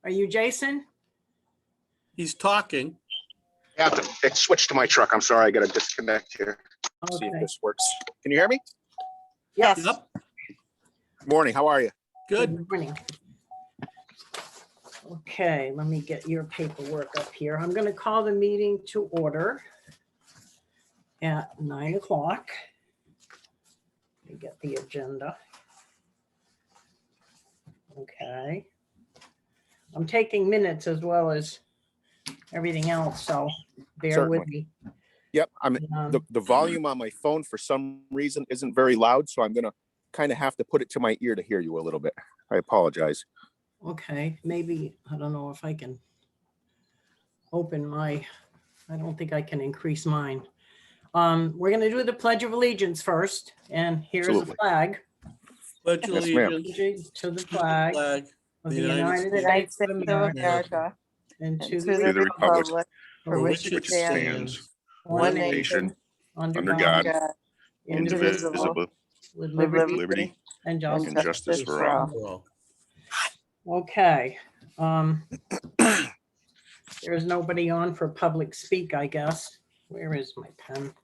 Are you Jason? He's talking. It switched to my truck. I'm sorry, I got to disconnect here. See if Okay. this works. Can you hear me? Yes. Yep. Morning, how are you? Good. Good morning. Okay, let me get your paperwork up here. I'm going to call the meeting to order at 9 o'clock. Let me get the agenda. Okay. I'm taking minutes as well as everything else, so bear with me. Yep, Um, the volume on my phone for some reason isn't very loud, so I'm gonna kind of have to put it to my ear to hear you a little bit. I apologize. Okay, maybe, I don't know if I can open my, I don't think I can increase mine. We're gonna do the Pledge of Allegiance first, and here's a Absolutely. flag. Pledge Yes, ma'am. allegiance To the to the flag flag of the the United United States of of America America and and to to the the republic republic for for which which it it stands, one one nation, nation, under under God, God, indivisible, indivisible, with with liberty liberty and and justice. justice for all. all. Okay. There's nobody on for public speak, I guess. Where is my pen?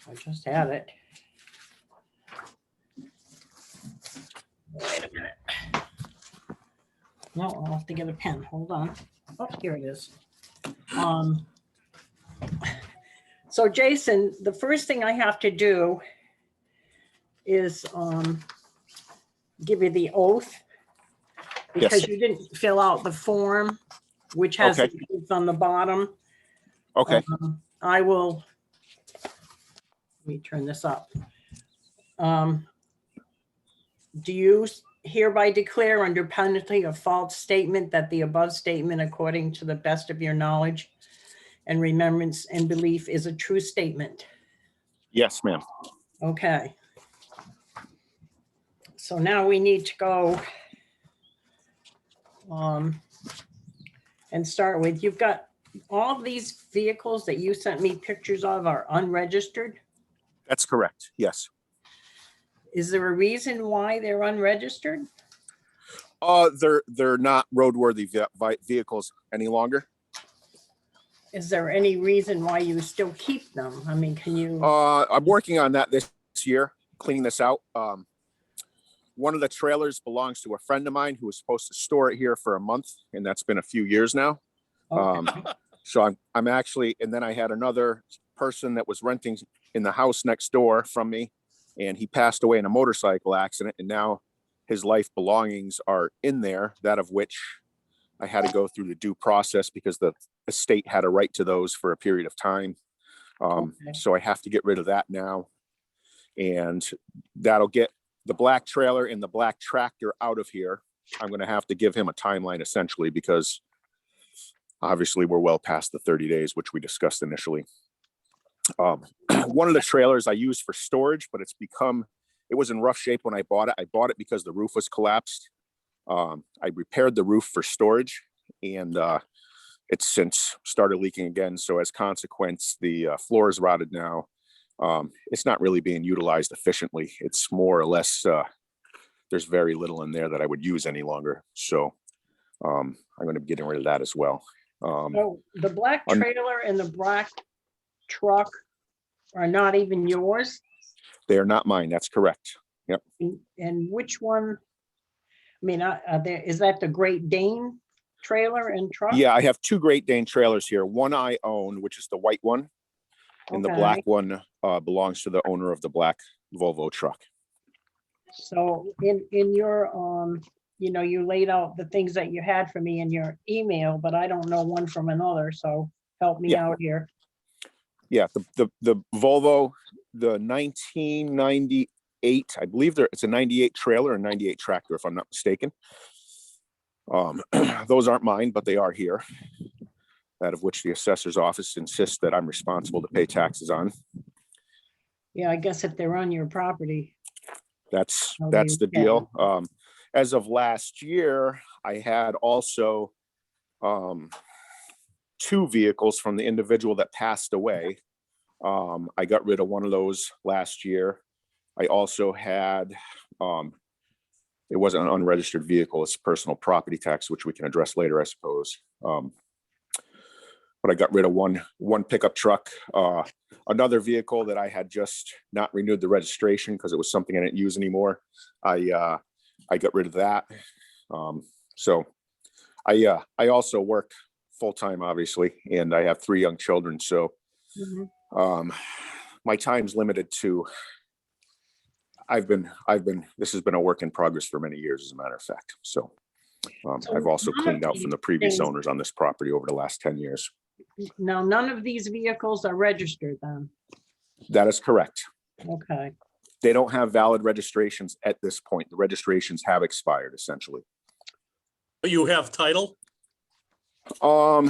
I just had it. Wait a minute. No, I'll have to get a pen. Hold on. Oh, here it is. So Jason, the first thing I have to do is give you the oath, because Yes. you didn't fill out the form, which has Okay. the oath on the bottom. Okay, I will, let me turn this up. Do you hereby declare under penalty of false statement that the above statement, according to the best of your knowledge and remembrance and belief, is a true statement? yes, ma'am. Okay. So now we need to go and start with, you've got all of these vehicles that you sent me pictures of are unregistered. That's correct, yes. Is there a reason why they're unregistered? They're not roadworthy vehicles any longer. Is there any reason why you still keep them? I mean, can you? I'm working on that this year, cleaning this out. One of the trailers belongs to a friend of mine who was supposed to store it here for a month, and that's been a few years now. Okay. So I'm actually, and then I had another person that was renting in the house next door from me, and he passed away in a motorcycle accident, and now his life belongings are in there, that of which I had to go through the due process because the estate had a right to those for a period of time. Okay. So I have to get rid of that now, and that'll get the black trailer and the black tractor out of here. I'm going to have to give him a timeline essentially, because obviously we're well past the 30 days, which we discussed initially. One of the trailers I used for storage, but it was in rough shape when I bought it. I bought it because the roof was collapsed. I repaired the roof for storage, and it's since started leaking again. So as consequence, the floor is rotted now. It's not really being utilized efficiently. It's more or less, there's very little in there that I would use any longer. So I'm going to be getting rid of that as well. So the black trailer and the black truck are not even yours? They are not mine. That's correct. Yep. And which one? I mean, is that the Great Dane trailer and truck? Yeah, I have two Great Dane trailers here. One I own, which is the white one, and the black one belongs to the owner of the black Volvo truck. So in your, you laid out the things that you had for me in your email, but I don't know one from another. So help me out here. Yeah, the Volvo, the 1998, I believe it's a 98 trailer and 98 tractor, if I'm not mistaken. Those aren't mine, but they are here. That of which the assessor's office insists that I'm responsible to pay taxes on. Yeah, I guess if they're on your property. That's the deal. As of last year, I had also two vehicles from the individual that passed away. I got rid of one of those last year. I also had it wasn't an unregistered vehicle. It's personal property tax, which we can address later, I suppose. But I got rid of one pickup truck. Another vehicle that I had just not renewed the registration because it was something I didn't use anymore. I got rid of that. So I also work full-time, obviously, and I have 3 young children. So my time's limited to, this has been a work in progress for many years, as a matter of fact. So I've also cleaned out from the previous owners on this property over the last 10 years. Now, none of these vehicles are registered then? That is correct. Okay. They don't have valid registrations at this point. The registrations have expired, essentially. But you have title? On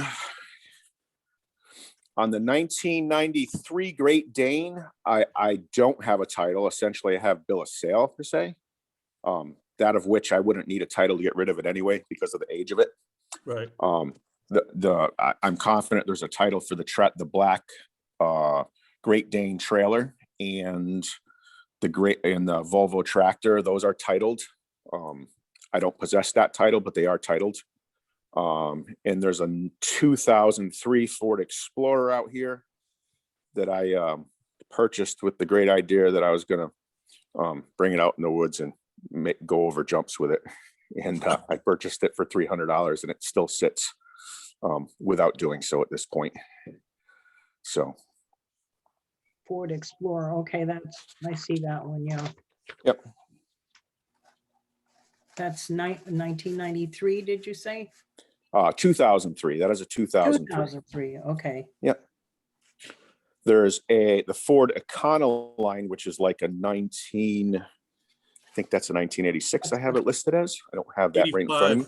the 1993 Great Dane, I don't have a title. Essentially, I have bill of sale per se. That of which I wouldn't need a title to get rid of it anyway because of the age of it. Right. I'm confident there's a title for the black Great Dane trailer and the Volvo tractor. Those are titled. I don't possess that title, but they are titled. And there's a 2003 Ford Explorer out here that I purchased with the great idea that I was going to bring it out in the woods and go over jumps with it. And I purchased it for $300 and it still sits without doing so at this point. So. Ford Explorer. Okay, I see that one. Yeah. Yep. That's 1993. Did you say? 2003. That is a 2003. 2003. Okay. Yep. There's the Ford Econoline, which is like a 19. I think that's a 1986. I have it listed as. I don't have that right in front of me.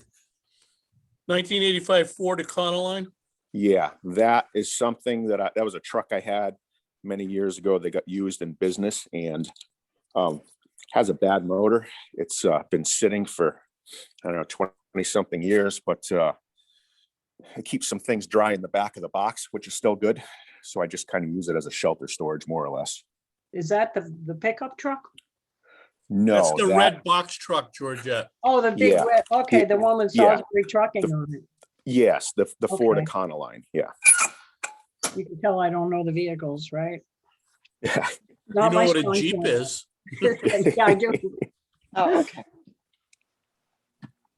1985 Ford Econoline. Yeah, that is something that was a truck I had many years ago. They got used in business and has a bad motor. It's been sitting for, I don't know, 20 something years, but it keeps some things dry in the back of the box, which is still good. So I just kind of use it as a shelter storage, more or less. Is that the pickup truck? No, that's the red box truck, Georgette. Oh, the big red. Okay, the one with Salisbury Trucking on it. Yes, the Ford Econoline. Yeah. You can tell I don't know the vehicles, right? Yeah. You know what a Jeep is. Yeah, I do. Oh, okay.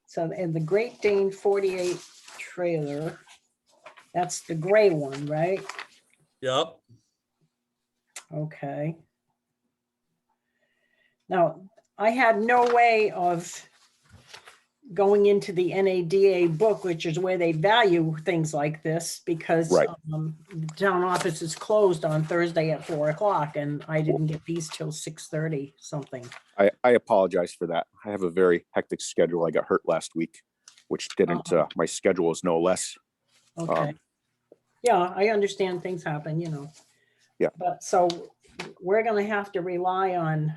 So, and the Great Dane 48 trailer, that's the gray one, right? Yep. Okay. Now, I had no way of going into the NADA book, which is where they value things like this, because Right. The town office is closed on Thursday at 4 o'clock, and I didn't get these till 6:30 something. I apologize for that. I have a very hectic schedule. I got hurt last week, which didn't, my schedule is no less. Okay. Yeah, I understand things happen, Yeah. But so we're going to have to rely on,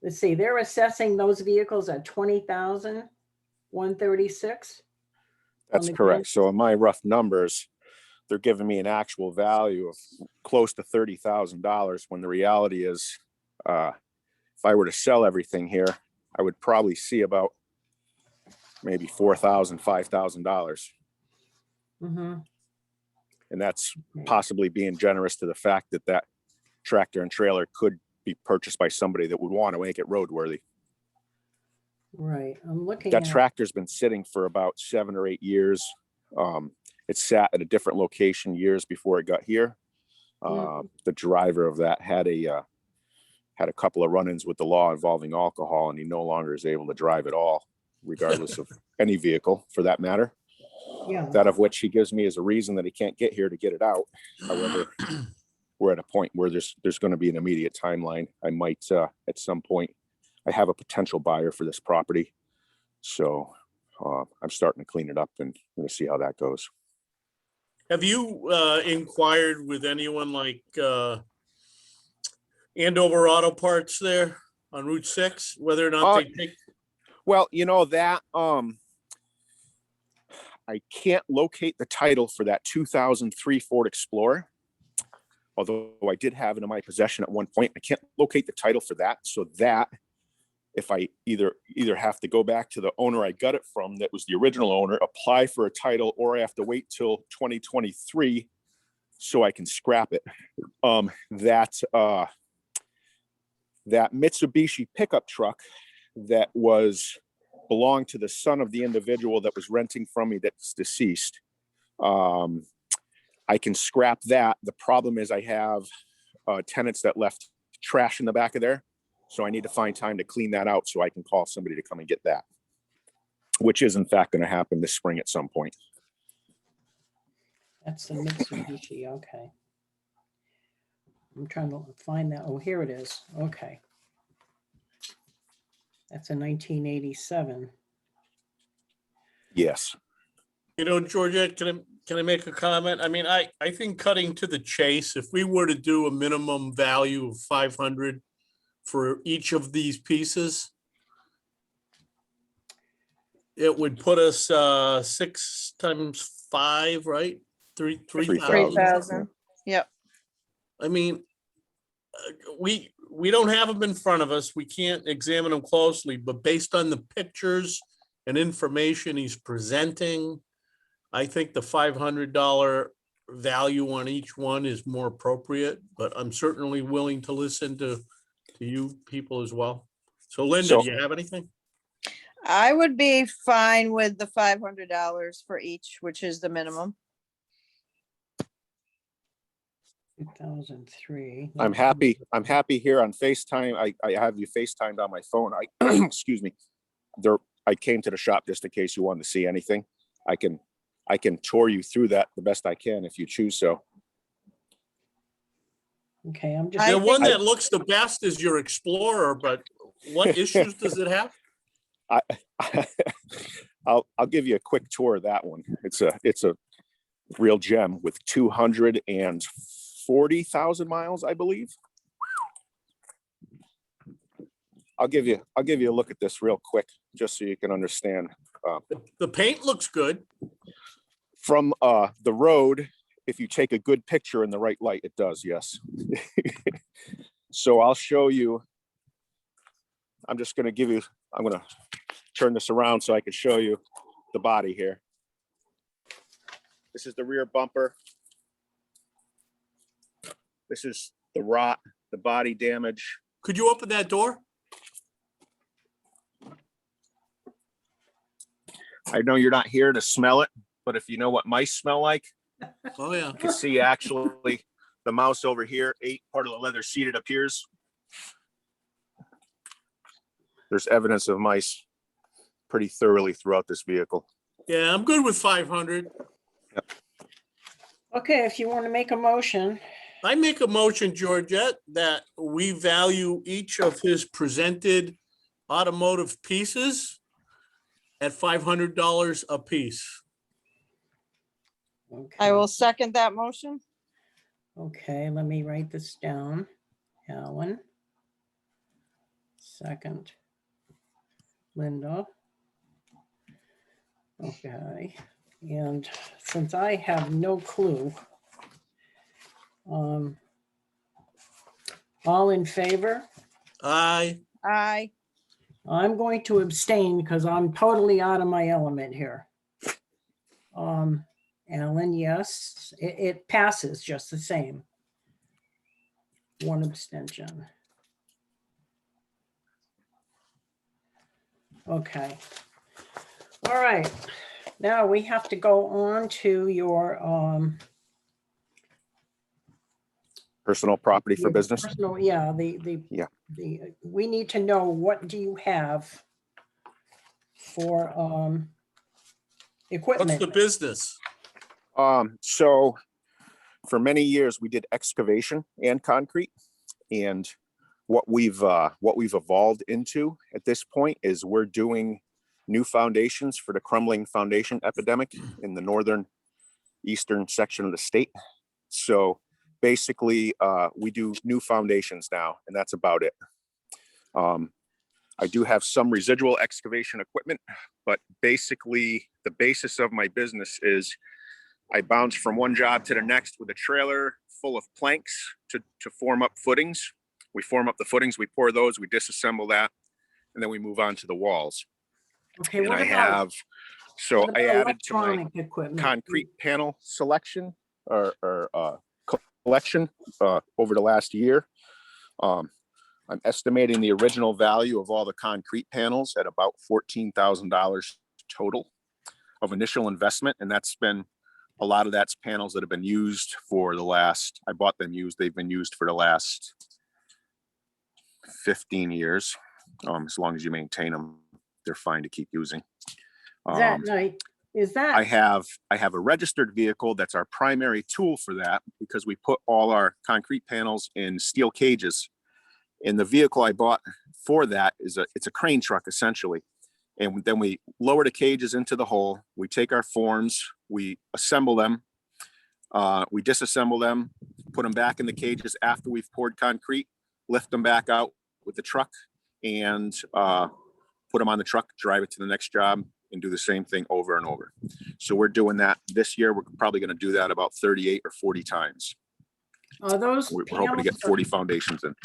let's see, they're assessing those vehicles at 20,136. That's correct. So in my rough numbers, they're giving me an actual value of close to $30,000 when the reality is, if I were to sell everything here, I would probably see about maybe $4,000, $5,000. Mm-hmm. And that's possibly being generous to the fact that that tractor and trailer could be purchased by somebody that would want to make it roadworthy. Right. I'm looking That at tractor's been sitting for about 7 or 8 years. It sat at a different location years before it got here. The driver of that had a couple of run-ins with the law involving alcohol, and he no longer is able to drive at all, regardless of any vehicle for that matter. yeah. That of which he gives me as a reason that he can't get here to get it out. However, we're at a point where there's going to be an immediate timeline. I might at some point, I have a potential buyer for this property. So I'm starting to clean it up and we're going to see how that goes. Have you inquired with anyone like Andover Auto Parts there on Route 6, whether or not they take? Well, that I can't locate the title for that 2003 Ford Explorer, although I did have it in my possession at one point. I can't locate the title for that. So that if I either have to go back to the owner I got it from, that was the original owner, apply for a title, or I have to wait till 2023 so I can scrap it. That Mitsubishi pickup truck that belonged to the son of the individual that was renting from me that's deceased. I can scrap that. The problem is I have tenants that left trash in the back of there. So I need to find time to clean that out so I can call somebody to come and get that, which is in fact going to happen this spring at some point. That's the Mitsubishi, okay. I'm trying to find that. Oh, here it is. Okay. That's a 1987. Yes. You know, Georgette, can I make a comment? I mean, I think cutting to the chase, if we were to do a minimum value of 500 for each of these pieces, it would put us 6 times 5, right? 3,000. 3,000. Yep. I mean, we don't have them in front of us. We can't examine them closely, but based on the pictures and information he's presenting, I think the $500 value on each one is more appropriate, but I'm certainly willing to listen to you people as well. So Linda, do you have anything? I would be fine with the $500 for each, which is the minimum. 2003. I'm happy here on FaceTime. I have you FaceTimed on my phone. Excuse me. I came to the shop just in case you wanted to see anything. I can tour you through that the best I can if you choose so. Okay, I'm just. The one think- that looks the best is your Explorer, but what issues does it have? I'll give you a quick tour of that one. It's a real gem with 240,000 miles, I believe. I'll give you a look at this real quick, just so you can understand. The paint looks good. From the road, if you take a good picture in the right light, it does, yes. So I'll show you. I'm going to turn this around so I can show you the body here. This is the rear bumper. This is the rot, the body damage. Could you open that door? I know you're not here to smell it, but if you know what mice smell like, Oh, yeah. you can see actually the mouse over here ate part of the leather seat. It appears. There's evidence of mice pretty thoroughly throughout this vehicle. Yeah, I'm good with 500. Okay, if you want to make a motion, I make a motion, Georgette, that we value each of his presented automotive pieces at $500 a piece. okay. I will second that motion. Okay, let me write this down. Alan. Second. Linda. Okay, and since I have no clue, all in favor? Aye. Aye. I'm going to abstain because I'm totally out of my element here. Alan, yes, it passes just the same. One abstention. Okay. All right. Now we have to go on to your Personal property for your business. personal- yeah, Yeah. we need to know, what do you have for What's equipment? the business? So for many years we did excavation and concrete, and what we've evolved into at this point is we're doing new foundations for the crumbling foundation epidemic in the northern eastern section of the state. So basically we do new foundations now, and that's about it. I do have some residual excavation equipment, but basically the basis of my business is I bounce from one job to the next with a trailer full of planks to form up footings. We form up the footings, we pour those, we disassemble that, and then we move on to the walls. Okay, And what I about, have, so what I about added to my electronic equipment? concrete panel selection or collection over the last year. I'm estimating the original value of all the concrete panels at about $14,000 total of initial investment. And that's been, a lot of that's panels that have been used for the last, I bought them used, they've been used for the last 15 years. As long as you maintain them, they're fine to keep using. Is that right? Is that? I have a registered vehicle that's our primary tool for that, because we put all our concrete panels in steel cages. And the vehicle I bought for that it's a crane truck essentially. And then we lower the cages into the hole. We take our forms, we assemble them, we disassemble them, put them back in the cages after we've poured concrete, lift them back out with the truck, and put them on the truck, drive it to the next job, and do the same thing over and over. So we're doing that this year. We're probably going to do that about 38 or 40 times. Are those We're hoping to get panels- 40 foundations in.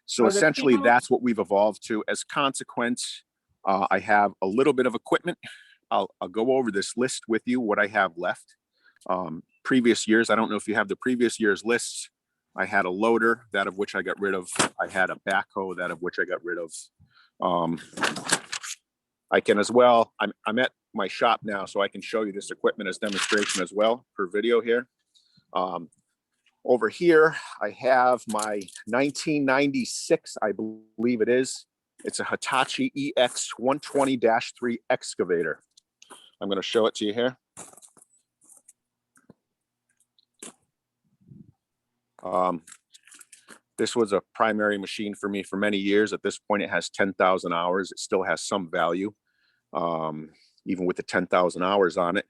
So Are the essentially, panels- that's what we've evolved to. As consequence, I have a little bit of equipment. I'll go over this list with you, what I have left. Previous years, I don't know if you have the previous year's lists. I had a loader, that of which I got rid of. I had a backhoe, that of which I got rid of. I can as well, I'm at my shop now, so I can show you this equipment as demonstration as well per video here. Over here, I have my 1996, I believe it is. It's a Hitachi EX 120-3 excavator. I'm going to show it to you here. This was a primary machine for me for many years. At this point, it has 10,000 hours. It still has some value. Even with the 10,000 hours on it,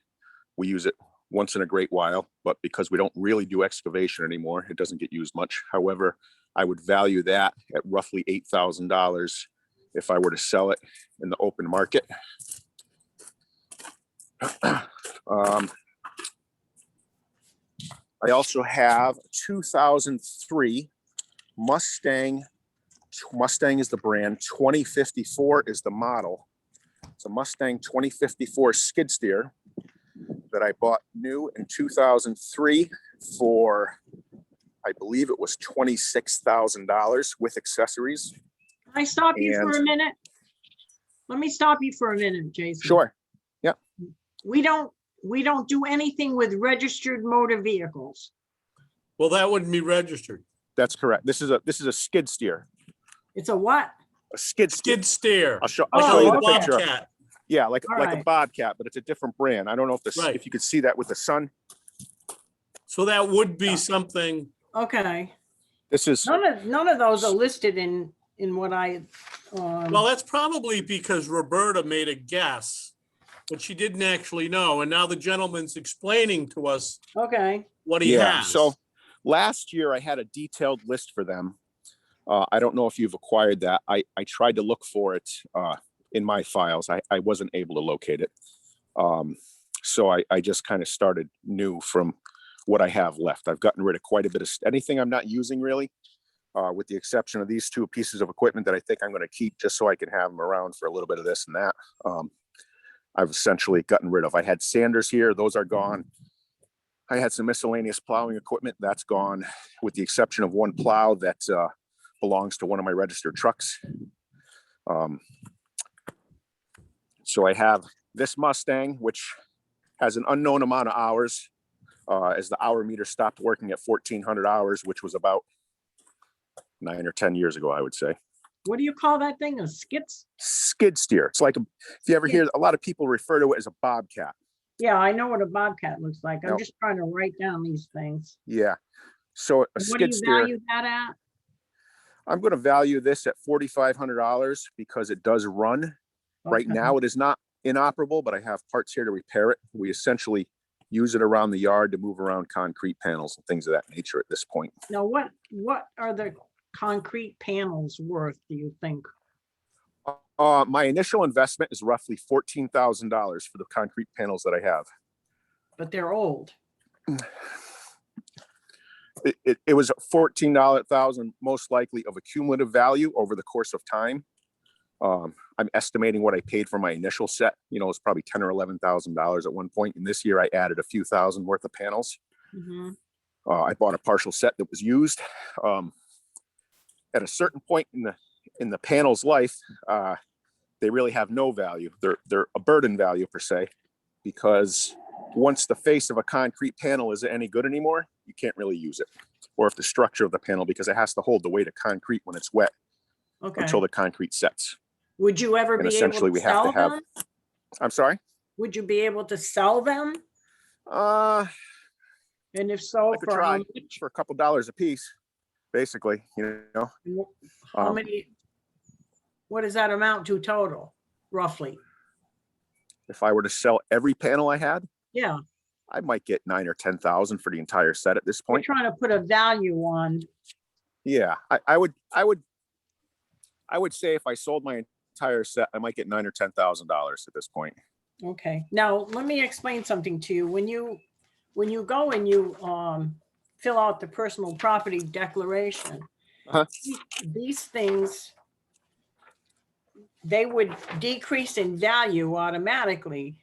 we use it once in a great while, but because we don't really do excavation anymore, it doesn't get used much. However, I would value that at roughly $8,000 if I were to sell it in the open market. I also have a 2003 Mustang. Mustang is the brand, 2054 is the model. It's a Mustang 2054 skid steer that I bought new in 2003 for, I believe it was $26,000 with accessories. Can I stop you for a And- minute? Let me stop you for a minute, Jason. Sure. We don't do anything with registered motor vehicles. Well, that wouldn't be registered. That's correct. This is a skid steer. It's a what? A skid steer. Skid steer. I'll show Oh, you the okay. picture. Bobcat. Yeah, like All a right. Bobcat, but it's a different brand. I don't know if Right. if you could see that with the sun. So that would be something. Okay. This is None of those are listed in what I, Well, that's probably because Roberta made a guess, but she didn't actually know. And now the gentleman's explaining to us okay. what he has. So last year I had a detailed list for them. I don't know if you've acquired that. I tried to look for it in my files. I wasn't able to locate it. So I just kind of started new from what I have left. I've gotten rid of quite a bit of anything I'm not using really, with the exception of these two pieces of equipment that I think I'm going to keep just so I can have them around for a little bit of this and that. I've essentially gotten rid of. I had sanders here. Those are gone. I had some miscellaneous plowing equipment. That's gone, with the exception of one plow that belongs to one of my registered trucks. So I have this Mustang, which has an unknown amount of hours, as the hour meter stopped working at 1,400 hours, which was about 9 or 10 years ago, I would say. What do you call that thing? A skits? Skid steer. It's like, if you ever hear, a lot of people refer to it as a Bobcat. Yeah, I know what a Bobcat looks like. I'm Nope. just trying to write down these things. Yeah. So a What do skid you steer, value that at? I'm going to value this at $4,500 because it does run. Right Okay. now, it is not inoperable, but I have parts here to repair it. We essentially use it around the yard to move around concrete panels and things of that nature at this point. Now, what are the concrete panels worth, do you think? My initial investment is roughly $14,000 for the concrete panels that I have. But they're old. It was $14,000 most likely of a cumulative value over the course of time. I'm estimating what I paid for my initial set, you know, it's probably $10,000 or $11,000 at one point. And this year I added a few thousand worth of panels. Mhm. I bought a partial set that was used. At a certain point in the panel's life, they really have no value. They're a burden value per se, because once the face of a concrete panel isn't any good anymore, you can't really use it. Or if the structure of the panel, because it has to hold the weight of concrete when it's wet Okay. until the concrete sets. Would you ever And be able essentially to we have to sell have, them? I'm sorry? Would you be able to sell them? I And if so, could for how try much? for a couple dollars a piece, basically, you know. How Um, many? What does that amount to total, roughly? If I were to sell every panel I had, Yeah, I might get 9,000 or 10,000 for the entire set at this we're point. trying to put a value on. Yeah, I would say if I sold my entire set, I might get $9,000 or $10,000 at this point. Okay, now let me explain something to you. When you go and you fill out the personal property declaration, Uh-huh. these things, they would decrease in value automatically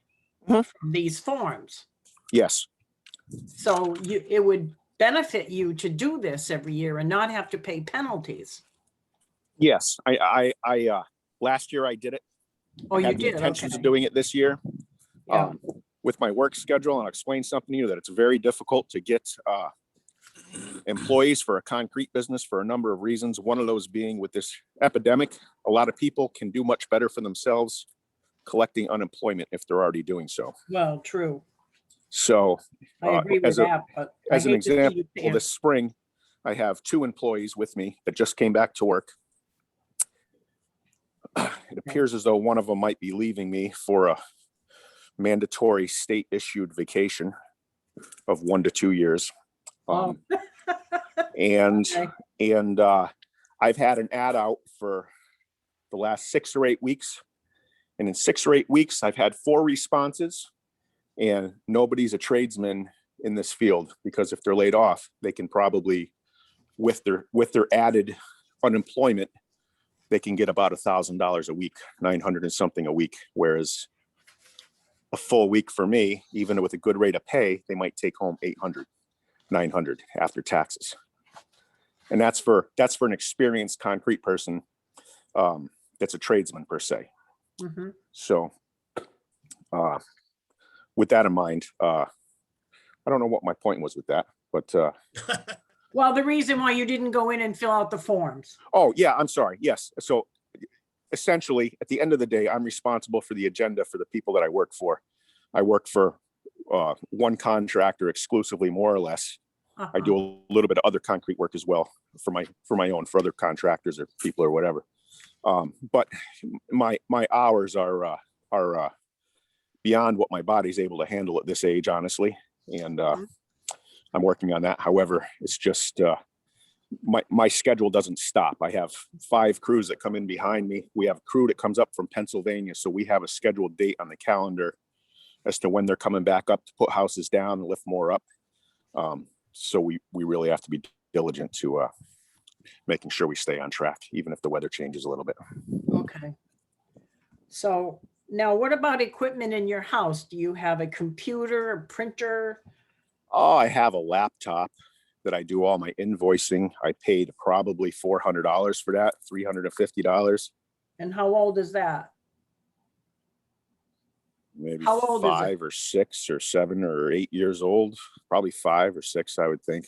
Mhm. from these forms. Yes, So it would benefit you to do this every year and not have to pay penalties. yes. I last year I did it. Oh, I you had the did? intentions Okay. of doing it this year. Yeah. With my work schedule, and I'll explain something to you that it's very difficult to get employees for a concrete business for a number of reasons. One of those being with this epidemic, a lot of people can do much better for themselves collecting unemployment if they're already doing so. Well, true. So I agree with that, but I as an hate to see you example, pay. this spring, I have 2 employees with me that just came back to work. It appears as though one of them might be leaving me for a mandatory state issued vacation of 1 to 2 years. Oh. And Okay. I've had an ad out for the last 6 or 8 weeks. And in 6 or 8 weeks, I've had 4 responses, and nobody's a tradesman in this field, because if they're laid off, they can probably, with their added unemployment, they can get about $1,000 a week, 900 and something a week. Whereas a full week for me, even with a good rate of pay, they might take home 800, 900 after taxes. And that's for an experienced concrete person that's a tradesman per se. Mhm. So with that in mind, I don't know what my point was with that, but Well, the reason why you didn't go in and fill out the forms. oh yeah, I'm sorry. Yes. So essentially at the end of the day, I'm responsible for the agenda for the people that I work for. I work for one contractor exclusively, more or less. I do a little bit of other concrete work as well for my own, for other contractors or people or whatever. But my hours are beyond what my body's able to handle at this age, honestly. And I'm working on that. However, it's just my schedule doesn't stop. I have 5 crews that come in behind me. We have a crew that comes up from Pennsylvania, so we have a scheduled date on the calendar as to when they're coming back up to put houses down and lift more up. So we really have to be diligent to making sure we stay on track, even if the weather changes a little bit. Okay. So now what about equipment in your house? Do you have a computer, a printer? Oh, I have a laptop that I do all my invoicing. I paid probably $400 for that, $350. And how old is that? Maybe How old is it? 5 or 6 or 7 or 8 years old. Probably 5 or 6, I would think.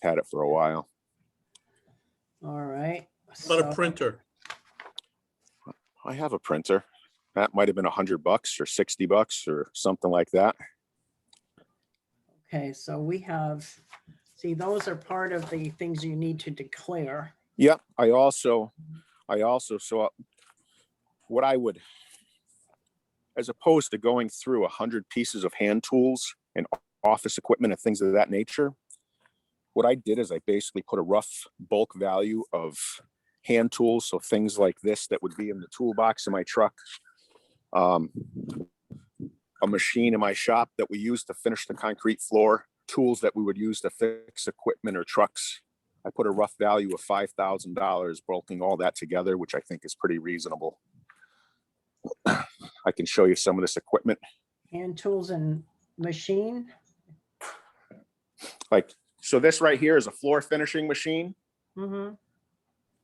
Had it for a while. All right. Not a So- printer. I have a printer. That might have been $100 or $60 or something like that. Okay, so we have, see, those are part of the things you need to declare. Yep. I also, so what I would, as opposed to going through 100 pieces of hand tools and office equipment and things of that nature, what I did is I basically put a rough bulk value of hand tools. So things like this that would be in the toolbox in my truck, a machine in my shop that we use to finish the concrete floor, tools that we would use to fix equipment or trucks I put a rough value of $5,000, bulking all that together, which I think is pretty reasonable. I can show you some of this equipment. Hand tools and machine. Like, so this right here is a floor finishing machine. Mm-hmm.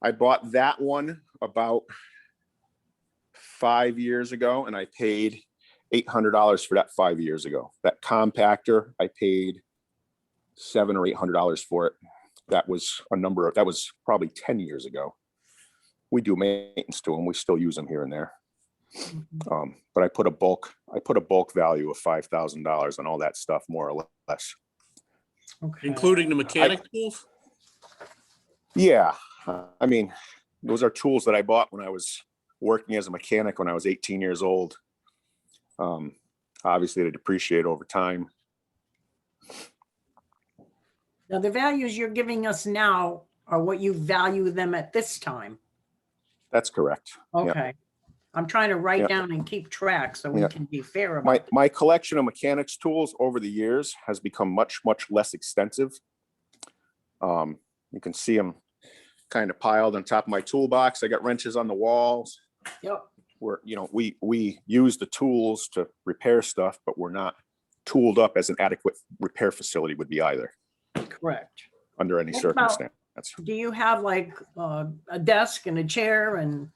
I bought that one about 5 years ago, and I paid $800 for that 5 years ago. That compactor, I paid $700 or $800 for it. That was that was probably 10 years ago. We do maintenance to them. We still use them here and there. But I put a bulk value of $5,000 on all that stuff, more or less. Okay. Including the mechanic tools? Yeah. I mean, those are tools that I bought when I was working as a mechanic when I was 18 years old. Obviously they depreciate over time. Now, the values you're giving us now are what you value them at this time. That's correct. Yeah. Okay. I'm trying to write Yeah. down and keep track so we Yeah. can be fair about it. My collection of mechanics tools over the years has become much less extensive. You can see them kind of piled on top of my toolbox. I got wrenches on the walls. Yep. Where, you know, we use the tools to repair stuff, but we're not tooled up as an adequate repair facility would be either, Correct. under any What about- circumstance. Do you have like a desk and a chair and?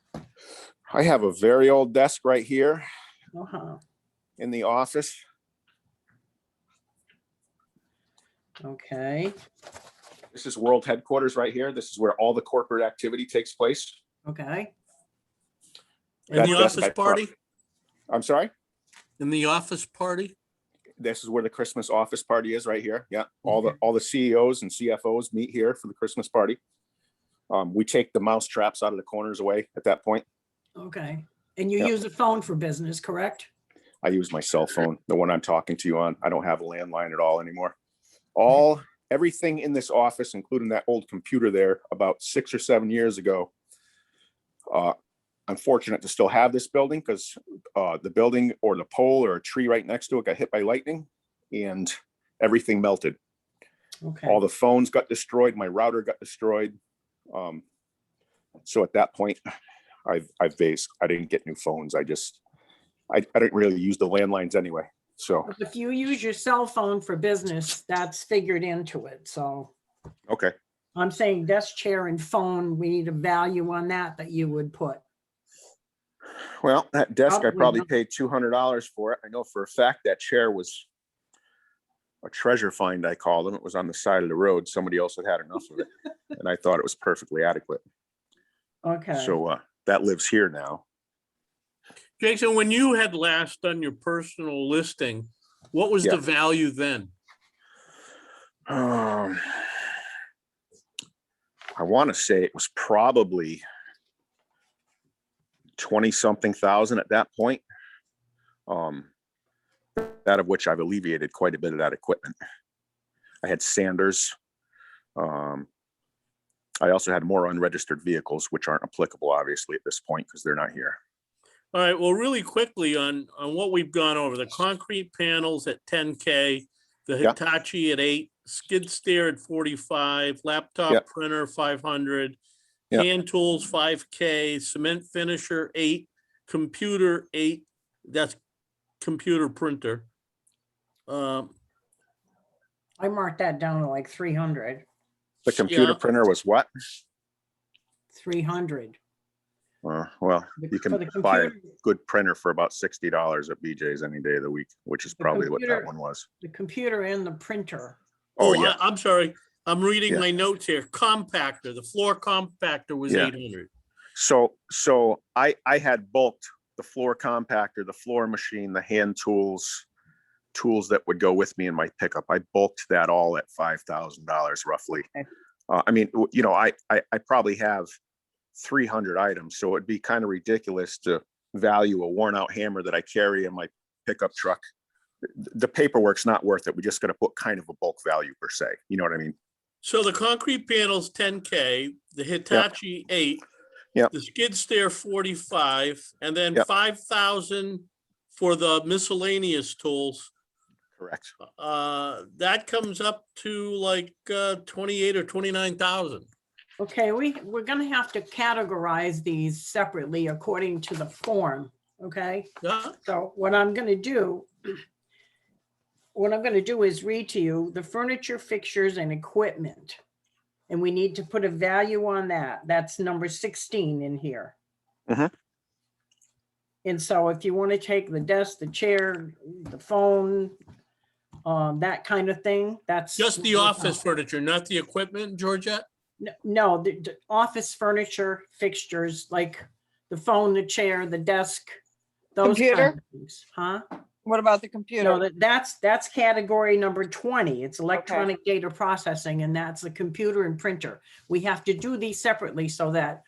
I have a very old desk right here Uh-huh. in the office. Okay. This is world headquarters right here. This is where all the corporate activity takes place. Okay. In the That's office party? I'm sorry? In the office party? This is where the Christmas office party is right here. Yeah. Okay. All the CEOs and CFOs meet here for the Christmas party. We take the mouse traps out of the corners away at that point. Okay. And you Yep. use a phone for business, correct? I use my cell phone, the one I'm talking to you on. I don't have a landline at all anymore. Everything in this office, including that old computer there about 6 or 7 years ago. I'm fortunate to still have this building because the building or the pole or a tree right next to it got hit by lightning and everything melted. Okay. All the phones got destroyed. My router got destroyed. So at that point, I didn't get new phones. I didn't really use the landlines anyway. So, If you use your cell phone for business, that's figured into it. So okay. I'm saying desk, chair, and phone, we need a value on that you would put. Well, that desk, I Probably probably not. paid $200 for it. I know for a fact that chair was a treasure find, I called them. It was on the side of the road. Somebody else had enough of it. And I thought it was perfectly adequate. Okay. So that lives here now. Jason, when you had last done your personal listing, what was Yeah. the value then? I want to say it was probably 20-something thousand at that point. That of which I've alleviated quite a bit of that equipment. I had sanders. I also had more unregistered vehicles, which aren't applicable, obviously, at this point because they're not here. All right, well, really quickly on what we've gone over, the concrete panels at 10K, the Yeah. Hitachi at 8, skid steer at 45, laptop Yeah. printer 500, Yeah. hand tools 5K, cement finisher 8, computer 8, that's computer printer. I marked that down to like 300. The computer Yeah. printer was what? 300. Well, you For can the buy a computer, good printer for about $60 at BJ's any day of the week, which is The probably what computer- that one was. the computer and the printer. Oh, Oh, yeah. I'm sorry. I'm reading Yeah. my notes here. Compactor, the floor compactor was Yeah. 800. So I had bulked the floor compactor, the floor machine, the hand tools that would go with me in my pickup. I bulked that all at $5,000 roughly. Okay. I mean, you know, I probably have 300 items, so it'd be kind of ridiculous to value a worn out hammer that I carry in my pickup truck. The paperwork's not worth it. We just got to put kind of a bulk value per se. You know what I mean? So the concrete panels 10K, the Hitachi 8, Yep. the skid steer 45, and then Yep. 5,000 for the miscellaneous tools. Correct. That comes up to like 28 or 29,000. Okay, we're gonna have to categorize these separately according to the form, okay? Yeah, So what I'm gonna do is read to you the furniture, fixtures, and equipment. And we need to put a value on that. That's number 16 in here. Mhm. And so if you want to take the desk, the chair, the phone, that kind of thing, that's. just the office furniture, not the equipment, Georgette? No, the office furniture, fixtures, like the phone, the chair, the desk, those kind Computer? of things, huh? What about the No, computer? that's category number 20. It's electronic data processing, and that's the computer and printer. We have to do these separately so that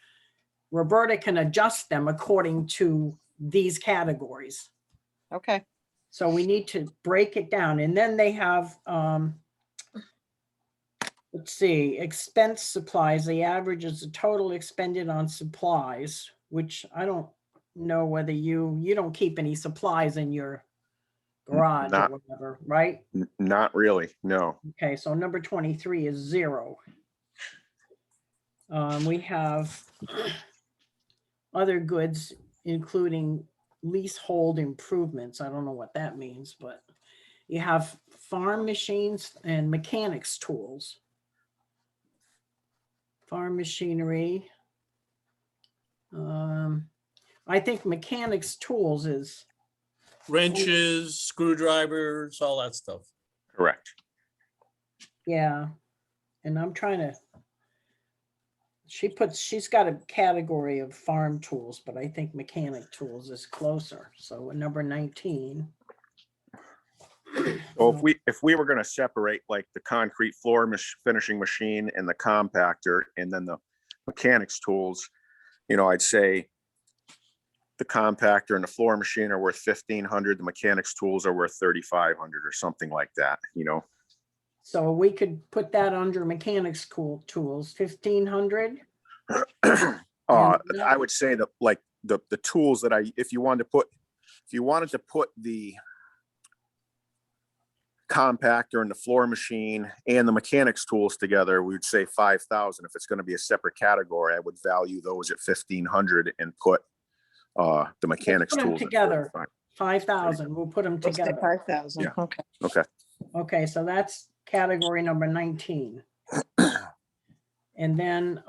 Roberta can adjust them according to these categories. Okay, So we need to break it down. And then they have, let's see, expense supplies. The average is the total expended on supplies, which I don't know whether you don't keep any supplies in your garage or Not- whatever, right? Not really, no. Okay, so number 23 is 0. We have other goods, including leasehold improvements. I don't know what that means, but you have farm machines and mechanics tools. Farm machinery. I think mechanics tools is, Wrenches, screwdrivers, all that stuff. Correct. yeah. And I'm trying to, she's got a category of farm tools, but I think mechanic tools is closer. So number 19. So if we were gonna separate like the concrete floor finishing machine and the compactor and then the mechanics tools, I'd say the compactor and the floor machine are worth 1,500, the mechanics tools are worth 3,500 or something like that, So we could put that under mechanics tools, 1,500. I would say that like the tools that if you wanted to put the compactor and the floor machine and the mechanics tools together, we would say 5,000. If it's going to be a separate category, I would value those at 1,500 and put the mechanics Put them tools together. at 5,000. We'll put them let's say together. 5,000. Yeah. Okay. Okay. Okay, so that's category number 19. And then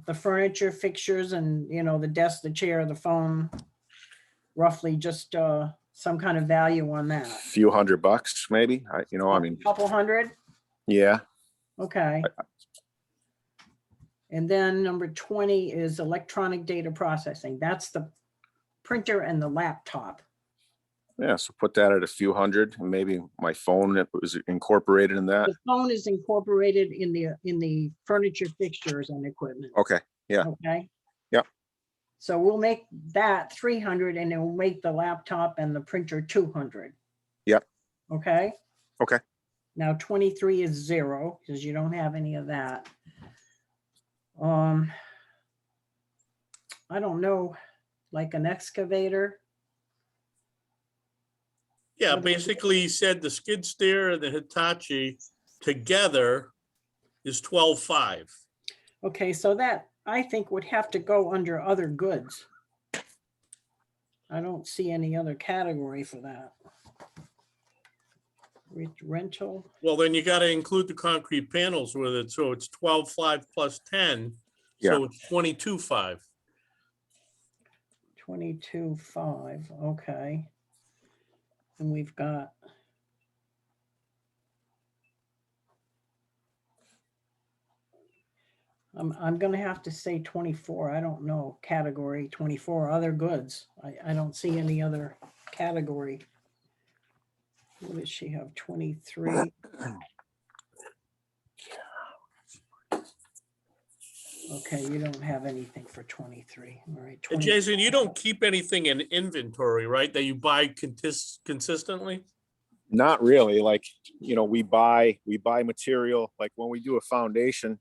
the furniture, fixtures, and the desk, the chair, the phone, roughly just some kind of value on that. Few $100 maybe. I mean, Couple hundred. yeah. Okay. And then number 20 is electronic data processing. That's the printer and the laptop. Yeah, so put that at a few hundred, and maybe my phone that was incorporated in that. The phone is incorporated in the furniture, fixtures, and equipment. Okay, yeah. Okay. Yep. So we'll make that 300, and then we'll make the laptop and the printer 200. Yep. Okay. Okay. Now 23 is 0 because you don't have any of that. I don't know, like an excavator. Yeah, What- basically he said the skid steer and the Hitachi together is 12,500. Okay, so that I think would have to go under other goods. I don't see any other category for that. Rental, Well, then you got to include the concrete panels with it. So it's 12,500 plus 10. So it's 22,500. 22,500, okay. And we've got. I'm gonna have to say 24. I don't know, category 24, other goods. I don't see any other category. What does she have? 23. Okay, you don't have anything for 23. All right. And Jason, you don't keep anything in inventory, right? That you buy consistently? Not really. Like, we buy material. Like when we do a foundation,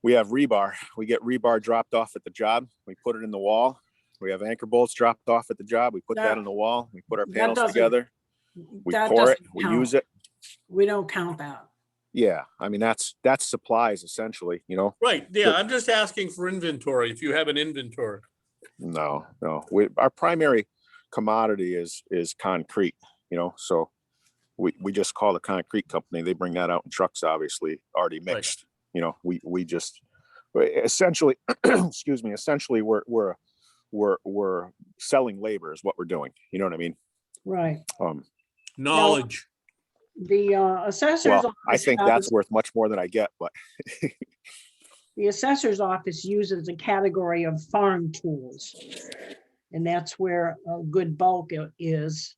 we have rebar. We get rebar dropped off at the job. We put it in the wall. We have anchor bolts dropped off at the job. We put that in the wall. We put our panels together. We That pour it, doesn't we count. use it. We don't count that. Yeah, I mean, that's supplies essentially, you know? Right, yeah, I'm just asking for inventory, if you have an inventory. No, our primary commodity is concrete, you know, so we just call the concrete company. They bring that out in trucks, obviously already mixed. You know, we just essentially, excuse me, essentially we're selling labor is what we're doing. You know what I mean? Right. Knowledge. The assessor's Well, I office think has, that's worth much more than I get, but the assessor's office uses a category of farm tools. And that's where a good bulk is.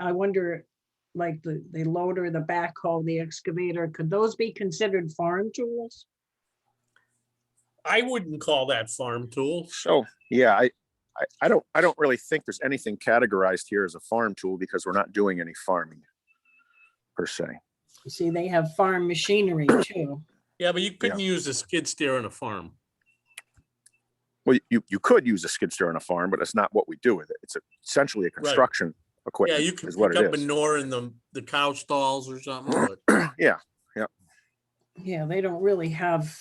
I wonder, like the loader, the backhoe, the excavator, could those be considered farm tools? I wouldn't call that farm tools. so yeah, I don't really think there's anything categorized here as a farm tool because we're not doing any farming per se. You see, they have farm machinery too. Yeah, but you couldn't use a skid steer on a farm. Well, you could use a skid steer on a farm, but that's not what we do with it. It's essentially a construction Yeah, equipment you could is what pick it up is. manure in the cow stalls or something, but Yeah, Yeah, they don't really have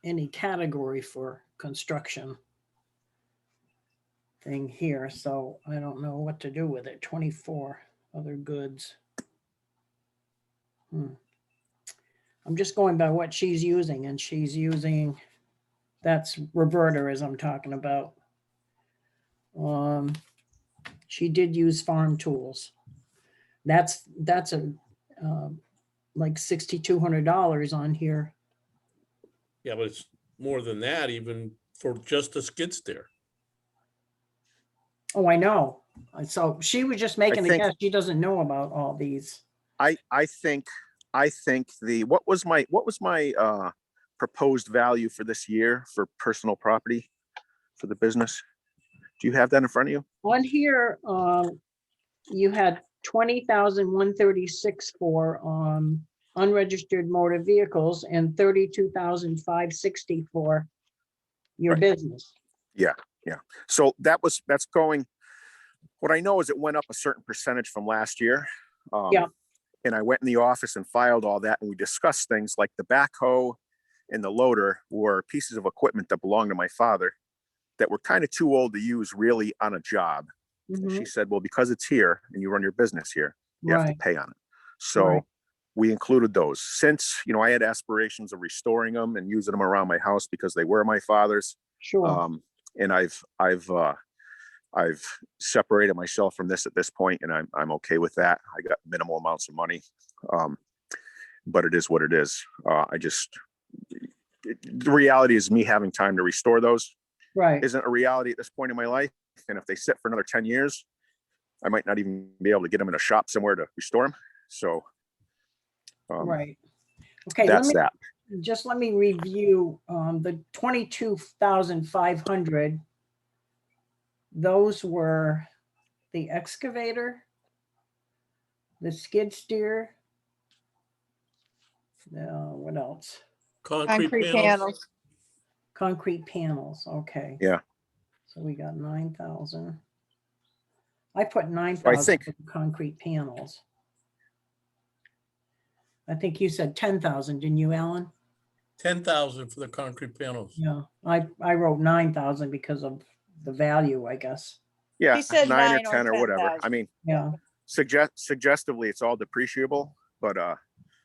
any category for construction thing here, so I don't know what to do with it. 24 other goods. I'm just going by what she's using, and she's using, that's reverter as I'm talking about. She did use farm tools. That's a like $6,200 on here. yeah, but it's more than that even for just a skid steer. Oh, I know. So she was just making a think- guess. She doesn't know about all these. I think what was my proposed value for this year for personal property for the business? Do you have that in front of you? On here, you had 20,136 for unregistered motor vehicles and 32,560 for your Right. business. So that's going, what I know is it went up a certain percentage from last year. Yeah. And I went in the office and filed all that, and we discussed things like the backhoe and the loader were pieces of equipment that belonged to my father that were kind of too old to use really on a job. And Mhm. she said, well, because it's here and you run your business here, you have to Right. pay on it. So Right. we included those. Since, you know, I had aspirations of restoring them and using them around my house because they were my father's. Sure. And I've separated myself from this at this point, and I'm okay with that. I got minimal amounts of money, but it is what it is. The reality is me having time to restore those Right. isn't a reality at this point in my life. And if they sit for another 10 years, I might not even be able to get them in a shop somewhere to restore them. So Right. Okay. that's that. Let me review the 22,500. Those were the excavator, the skid steer. What else? Concrete Concrete panels. panels. Concrete panels. Okay. Yeah. So we got 9,000. I put I 9,000 think- for the concrete panels. I think you said 10,000, didn't you, Alan? 10,000 for the concrete panels. Yeah, I wrote 9,000 because of the value, I guess. Yeah, He said 9 or 9 or 10 or whatever. 10,000. I mean, Yeah. suggestively, it's all depreciable, but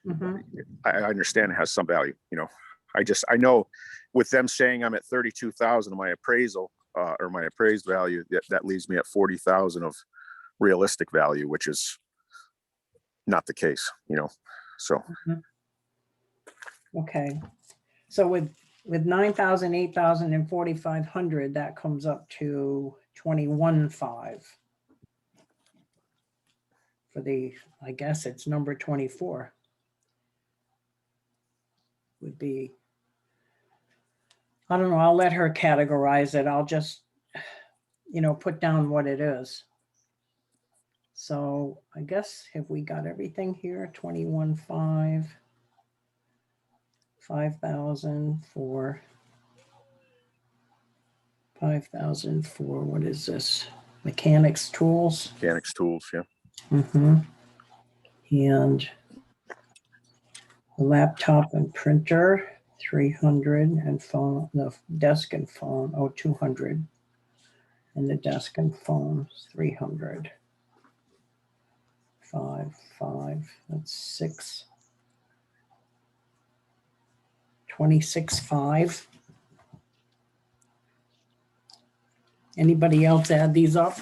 Mhm. I understand it has some value, you know. I know with them saying I'm at 32,000 my appraisal or my appraised value, that leaves me at 40,000 of realistic value, which is not the case, you know. So Okay. So with 9,000, 8,000 and 4,500, that comes up to 21,500 for the, I guess it's number 24 would be, I don't know, I'll let her categorize it. I'll just, put down what it is. So I guess have we got everything here? 21,500, 5,000 for 5,000 for, what is this? Mechanics tools. mechanics tools, yeah. Mm-hmm. And the laptop and printer, 300, and phone, the desk and phone, 200. And the desk and phone, 300. 5, that's 6. 26.5. Anybody else add these up?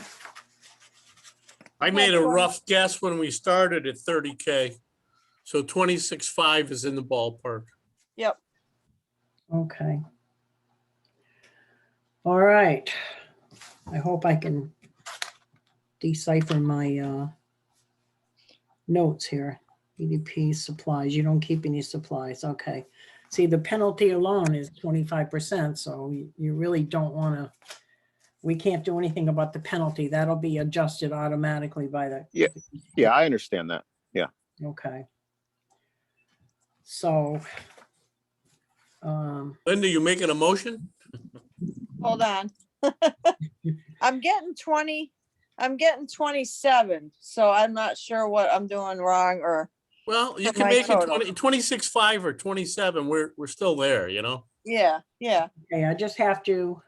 I made a rough guess when we started at 30K. So 26.5 is in the ballpark. Yep. Okay. All right. I hope I can decipher my notes here. EDP supplies, you don't keep any supplies, okay. See, the penalty alone is 25%, so you really don't want to, we can't do anything about the penalty. That'll be adjusted automatically by the. Yeah, I understand that. Okay. So. Linda, you making a motion? Hold on. I'm getting 27, so I'm not sure what I'm doing wrong or, Well, you For can my make it total. 26.5 or 27. We're still there, you know? yeah. Okay, I just have to.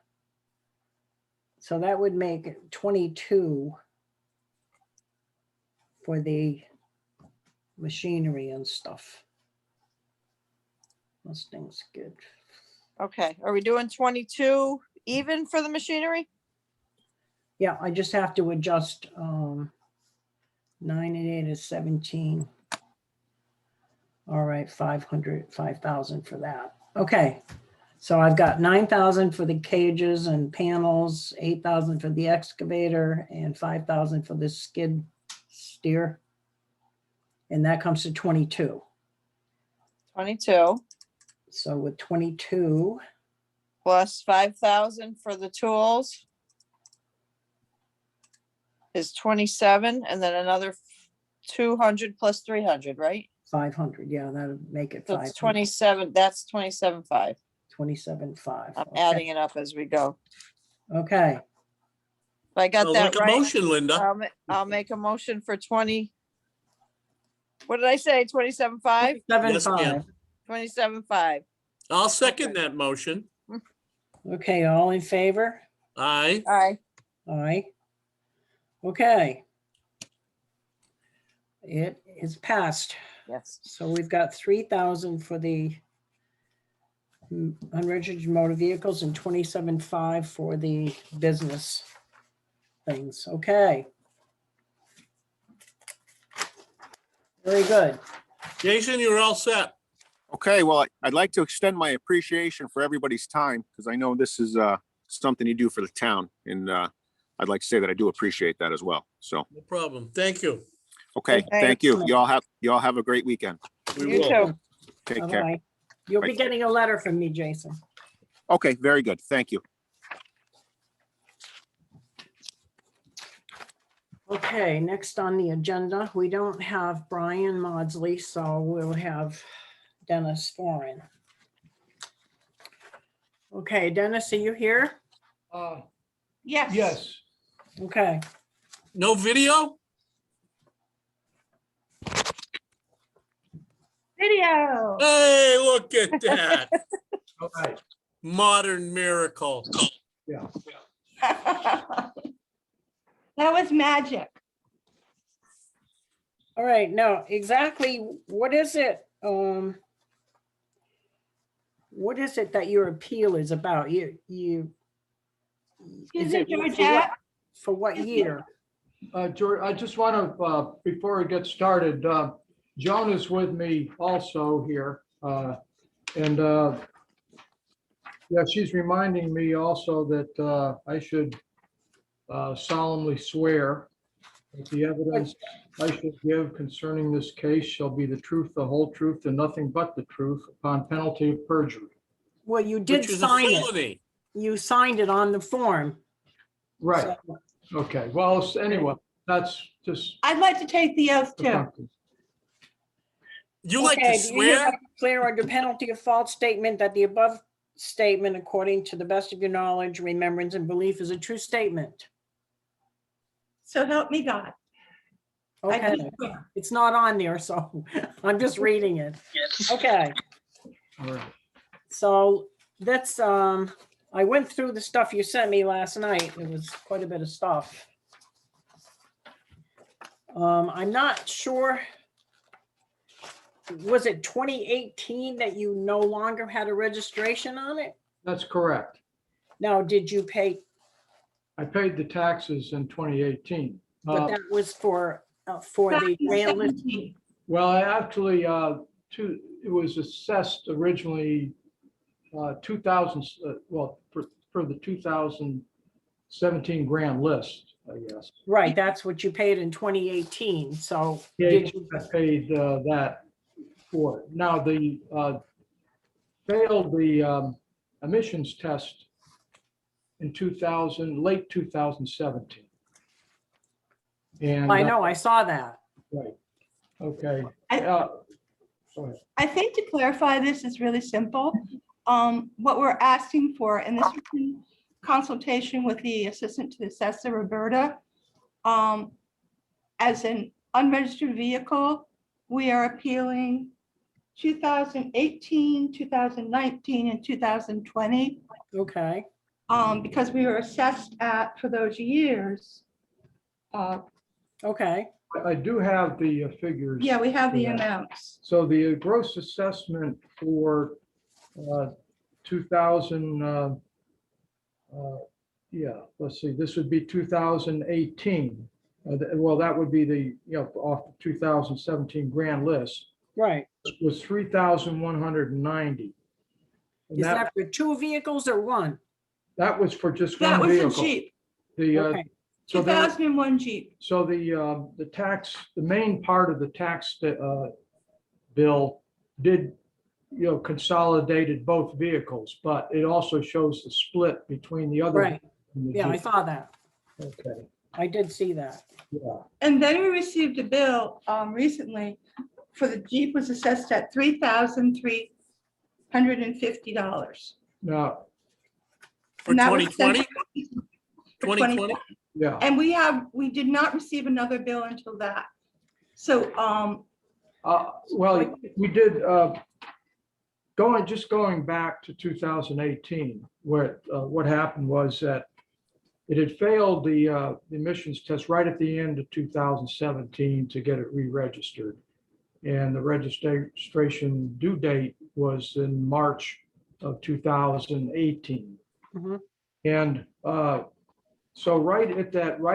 So that would make it 22 for the machinery and stuff. Those things good. Okay, are we doing 22 even for the machinery? Yeah, I just have to adjust 9 and 8 is 17. All right, 5,000 for that. Okay, so I've got 9,000 for the cages and panels, 8,000 for the excavator, and 5,000 for the skid steer. And that comes to 22. 22 So with 22, plus 5,000 for the tools is 27, and then another 200 plus 300, right? 500, yeah, that'll make it So 500. it's 27, that's 27.5. 27.5. I'm Okay. adding it up as we go. Okay, If I got Sounds that like a right, motion, Linda. I'll make a motion for 20. What did I say? 27.5? 27.5. 27.5. I'll second that motion. Okay, all in favor? Aye. Aye. Aye. Okay. It is passed. Yes. So we've got 3,000 for the unregistered motor vehicles and 27.5 for the business things. Okay. Very good. Jason, you're all set. Okay, well, I'd like to extend my appreciation for everybody's time because I know this is something you do for the town, and I'd like to say that I do appreciate that as well. So, No problem. Thank you. okay, Okay, thank you. excellent. Y'all have a great weekend. We You will. too. Take care. Bye-bye. You'll be Bye. getting a letter from me, Jason. Okay, very good. Thank you. Okay, next on the agenda, we don't have Brian Maudsley, so we'll have Dennis Foran. Okay, Dennis, are you here? Yes. Yes, Okay, No video? Video. Hey, look at that. all right, Modern miracle. yeah. That was magic. all right, now exactly what is it? What is it that your appeal is about? Is Excuse it me, for what- Georgette. For what year? George, I just want to, before we get started, Joan is with me also here. And yeah, she's reminding me also that I should solemnly swear that the evidence I should give concerning this case shall be the truth, the whole truth, and nothing but the truth upon penalty of perjury. Well, you did Which is a sign it. felony. You signed it on the form. Right, So- okay. Well, anyway, that's just. I'd like to take the oath too. You like Okay, to do you hereby swear? declare under penalty of false statement that the above statement, according to the best of your knowledge, remembrance, and belief, is a true statement? So help me God. I Okay, did swear. it's not on there, so I'm just reading it. Okay, All right. so that's, I went through the stuff you sent me last night. It was quite a bit of stuff. I'm not sure. Was it 2018 that you no longer had a registration on it? That's correct. Now, did you pay, I paid the taxes in 2018. but that was for the grand list? 2017. Well, I actually, it was assessed originally 2000, well, for the 2017 grand list, I guess. Right, that's what you paid in 2018, so Yeah, did you, I paid that for it. Now, the failed the emissions test in late 2017. And I know, I saw that. right, okay. I- Go ahead. I think to clarify this is really simple. What we're asking for, and this was in consultation with the assistant to the assessor, Roberta, as an unregistered vehicle, we are appealing 2018, 2019, and 2020, Okay, because we were assessed for those years. okay, I do have the figures. Yeah, we have the Yeah. amounts. So the gross assessment for 2000, yeah, let's see, this would be 2018. Well, that would be the, off the 2017 grand list right. was 3,190. And Is that, that for two vehicles or one? that was for just That one was a vehicle. Jeep, The, Okay, so there- 2001 Jeep. So the tax, the main part of the tax bill did, consolidated both vehicles, but it also shows the split between the other. right, and the yeah, I Jeep. saw that. Okay, I did see that. yeah, And then we received a bill recently for the Jeep was assessed at $3,350. now, For And that was 2020, for 2020? yeah, And we did not receive another bill until that. So, well, we did, going back to 2018, where, what happened was that it had failed the emissions test right at the end of 2017 to get it re-registered. And the registration due date was in March of 2018. Mhm. And so right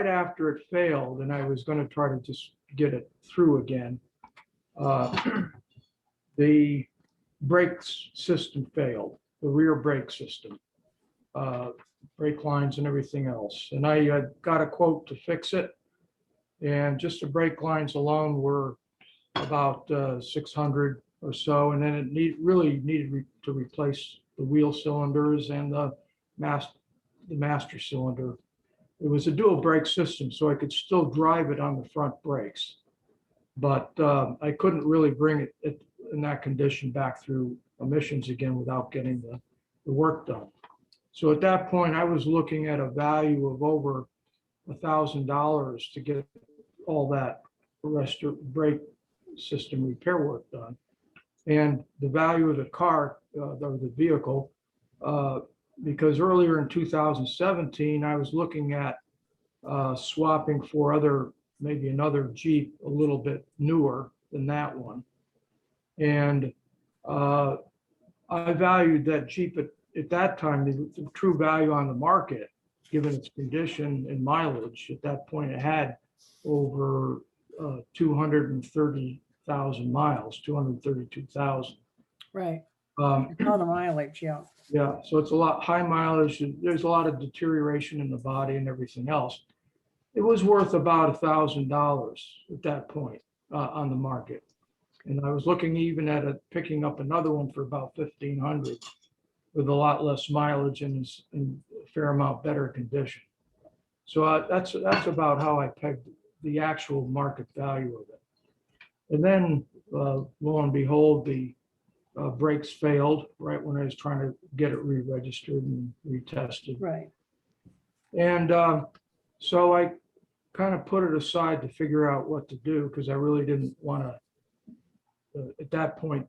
after it failed, and I was going to try to just get it through again, the brake system failed, the rear brake system, brake lines and everything else. And I got a quote to fix it. And just the brake lines alone were about 600 or so. And then it really needed to replace the wheel cylinders and the master cylinder. It was a dual brake system, so I could still drive it on the front brakes. But I couldn't really bring it in that condition back through emissions again without getting the work done. So at that point, I was looking at a value of over $1,000 to get all that brake system repair work done. And the value of the car, or the vehicle, because earlier in 2017, I was looking at swapping for maybe another Jeep a little bit newer than that one. And I valued that Jeep at that time, the true value on the market, given its condition and mileage, at that point it had over 230,000 miles, 232,000. Right, all the mileage, yeah. Yeah, so it's a lot high mileage. There's a lot of deterioration in the body and everything else. It was worth about $1,000 at that point on the market. And I was looking even at picking up another one for about 1,500 with a lot less mileage and in a fair amount better condition. So that's about how I pegged the actual market value of it. And then lo and behold, the brakes failed right when I was trying to get it re-registered and retested. Right, And so I kind of put it aside to figure out what to do because I really didn't want to, at that point.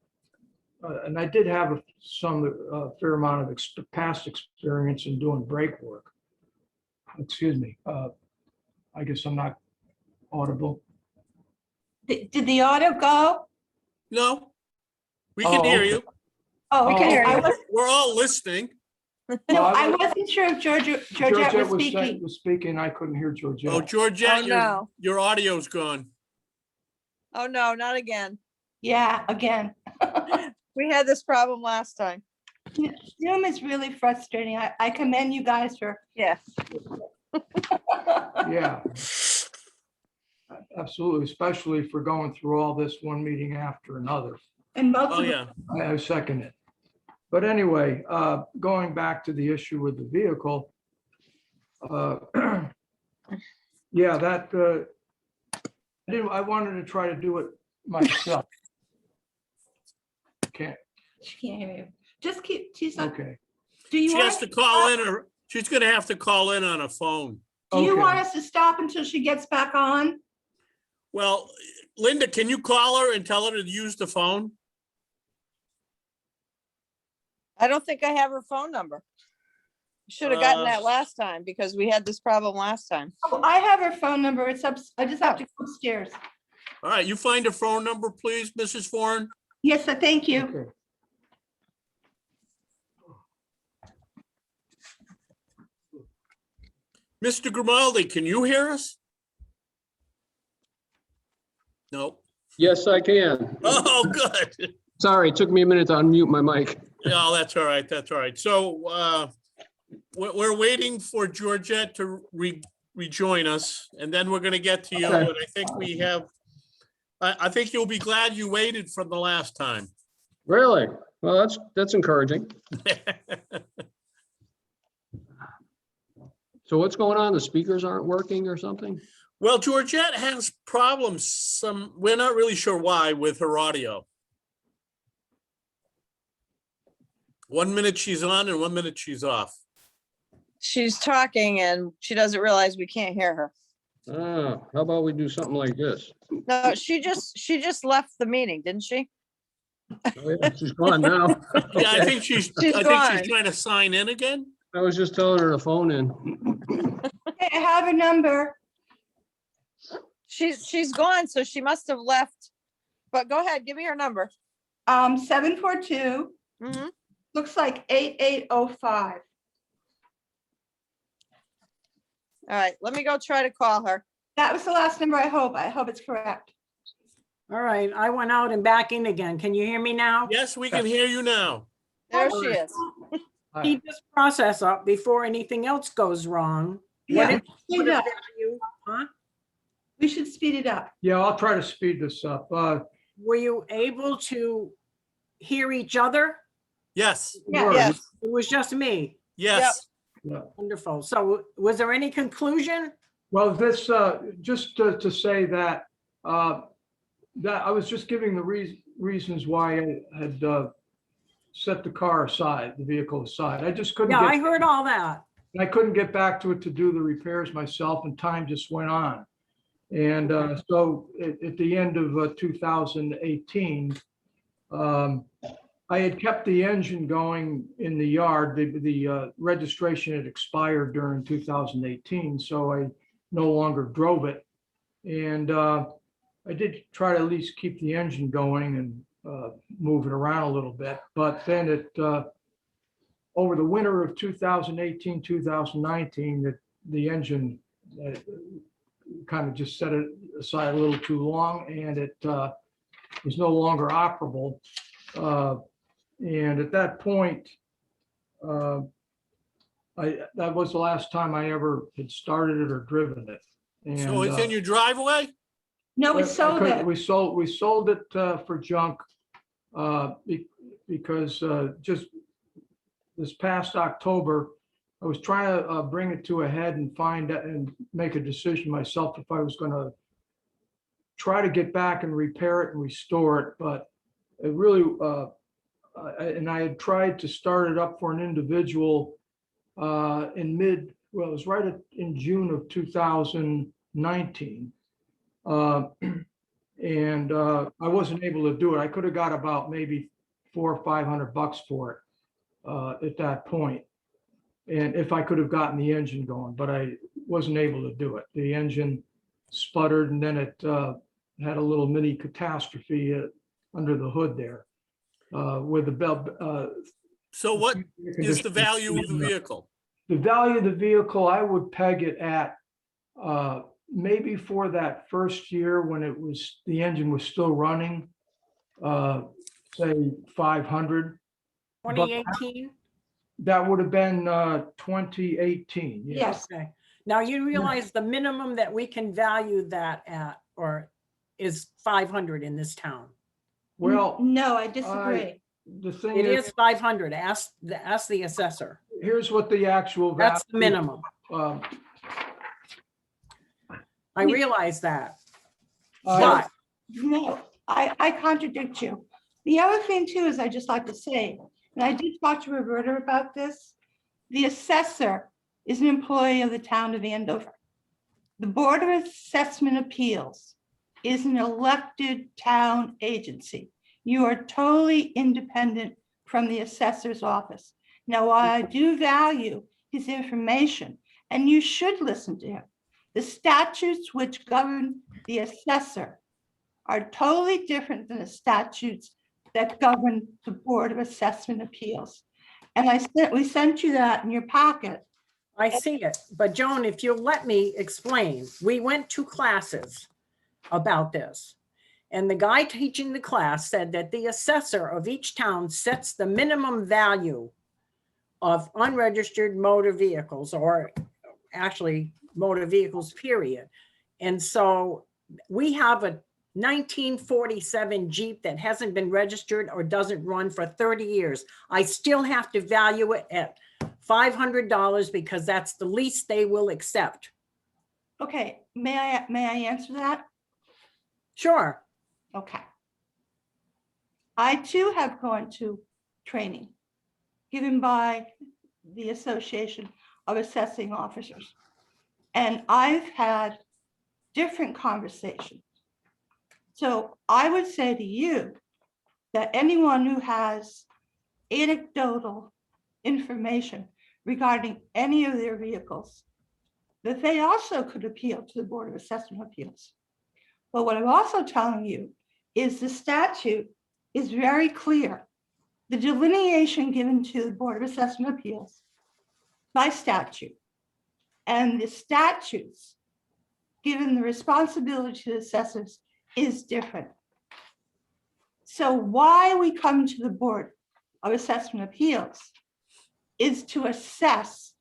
And I did have some fair amount of past experience in doing brake work. Excuse me. I guess I'm not audible. Did the audio go? No, we can Oh, hear okay. you. Oh, We can hear I you. was, We're all listening. no, I I was- wasn't sure if Georgette was speaking. Was speaking. I couldn't hear Georgette. Oh, Georgette, Oh, no. your audio's gone. Oh, no, not again. Yeah, again. We had this problem last time. Zoom is really frustrating. I commend you guys for. Yeah. Yeah. Absolutely, especially for going through all this one meeting after another. And most Oh, of yeah. I second it. But anyway, going back to the issue with the vehicle. Yeah, that, I wanted to try to do it myself. Can't, she can't hear you. Just keep, okay. do you She has want, to call in, or she's gonna have to call in on a phone. do you Okay. want us to stop until she gets back on? Well, Linda, can you call her and tell her to use the phone? I don't think I have her phone number. Should have gotten Uh, that last time because we had this problem last time. Oh, I have her phone number. It's up, I just have to go upstairs. All right, you find a phone number, please, Mrs. Foreign. Yes, sir, thank you. Okay. Mr. Grimaldi, can you hear us? No. Yes, I can. Oh, good. Sorry, it took me a minute to unmute my mic. No, that's all right. That's all right. So we're waiting for Georgette to rejoin us, and then we're gonna get to you. Okay. But I think we have, I think you'll be glad you waited from the last time. Really? Well, that's encouraging. So what's going on? The speakers aren't working or something? Well, Georgette has problems, we're not really sure why, with her audio. 1 minute she's on and 1 minute she's off. She's talking and she doesn't realize we can't hear her. Oh, how about we do something like this? No, she just left the meeting, didn't she? Oh, yeah, she's gone now. Yeah, I think she's She's gone. trying to sign in again. I was just telling her to phone in. Okay, I have a number. She's gone, so she must have left. But go ahead, give me her number. 742, Mhm. looks like 8805. All right, let me go try to call her. That was the last number, I hope. I hope it's correct. All right, I went out and back in again. Can you hear me now? Yes, we can hear you now. There she is. Keep this process up before anything else goes wrong. Yeah, What speed if it up. you- huh? We should speed it up. Yeah, I'll try to speed this up. Were you able to hear each other? Yes, Yeah. Yes, It was just me. yes. Yeah. Wonderful. So was there any conclusion? Well, this, just to say that, that I was just giving the reasons why I had set the car aside, the vehicle aside. I just couldn't Yeah, I get, heard all that. I couldn't get back to it to do the repairs myself and time just went on. And so at the end of 2018, I had kept the engine going in the yard. The registration had expired during 2018, so I no longer drove it. And I did try to at least keep the engine going and move it around a little bit. But then over the winter of 2018, 2019, the engine kind of just set it aside a little too long, and it was no longer operable. And at that point, that was the last time I ever had started it or driven it. And, So it's in your driveway? No, we I sold couldn't- it. We sold it for junk because just this past October, I was trying to bring it to a head and find out and make a decision myself if I was going to try to get back and repair it and restore it. But it really, and I had tried to start it up for an individual it was right in June of 2019. 19. And I wasn't able to do it. I could have got about maybe $400 or $500 for it at that point. And if I could have gotten the engine going, but I wasn't able to do it. The engine sputtered, and then it had a little mini catastrophe under the hood there with the belt. So what is the value of the vehicle? The value of the vehicle, I would peg it at maybe for that first year when the engine was still running, say 500. 2018? That would have been 2018. Yes. Okay. Now you realize the minimum that we can value that at or is 500 in this town. Well, No, I disagree. the thing It is, is 500. Ask the assessor. here's what the actual That's the value, minimum. um, I realize that. uh, But No, I contradict you. The other thing too is I just like to say, and I did talk to Roberta about this, the assessor is an employee of the town of Andover. The Board of Assessment Appeals is an elected town agency. You are totally independent from the assessor's office. Now, while I do value his information, and you should listen to him, the statutes which govern the assessor are totally different than the statutes that govern the Board of Assessment Appeals. And we sent you that in your packet. I see it. But Joan, if you'll let me explain, we went to classes about this. And the guy teaching the class said that the assessor of each town sets the minimum value of unregistered motor vehicles, or actually motor vehicles, period. And so we have a 1947 Jeep that hasn't been registered or doesn't run for 30 years. I still have to value it at $500 because that's the least they will accept. Okay, may I answer that? Sure. Okay. I too have gone to training given by the Association of Assessing Officers. And I've had different conversations. So I would say to you that anyone who has anecdotal information regarding any of their vehicles, that they also could appeal to the Board of Assessment Appeals. But what I'm also telling you is the statute is very clear. The delineation given to the Board of Assessment Appeals by statute and the statutes given the responsibility to the assessors is different. So why we come to the Board of Assessment Appeals is to assess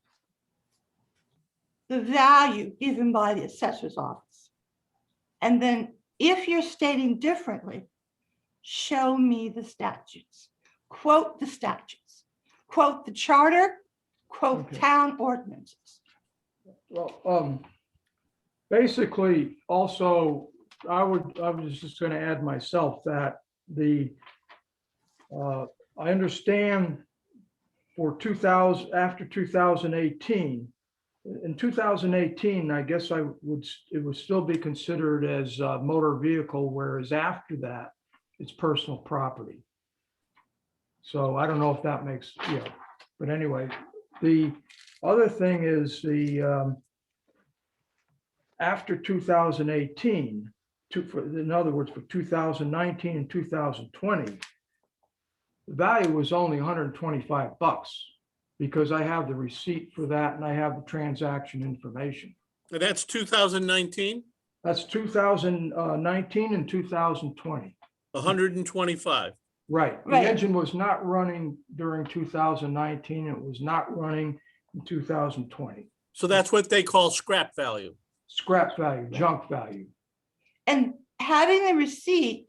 the value given by the assessor's office. And then if you're stating differently, show me the statutes, quote the statutes, quote the charter, quote Okay. town ordinances. well, basically, also, I was just going to add myself that I understand for 2000, after 2018, in 2018, I guess it would still be considered as a motor vehicle, whereas after that, it's personal property. So I don't know if that makes, but anyway, the other thing is after 2018, in other words, for 2019 and 2020, the value was only $125 because I have the receipt for that and I have the transaction information. And that's 2019, That's 2019 and 2020. 125. Right. The Right. engine was not running during 2019. It was not running in 2020. So that's what they call scrap value. Scrap value, junk value. And having the receipt,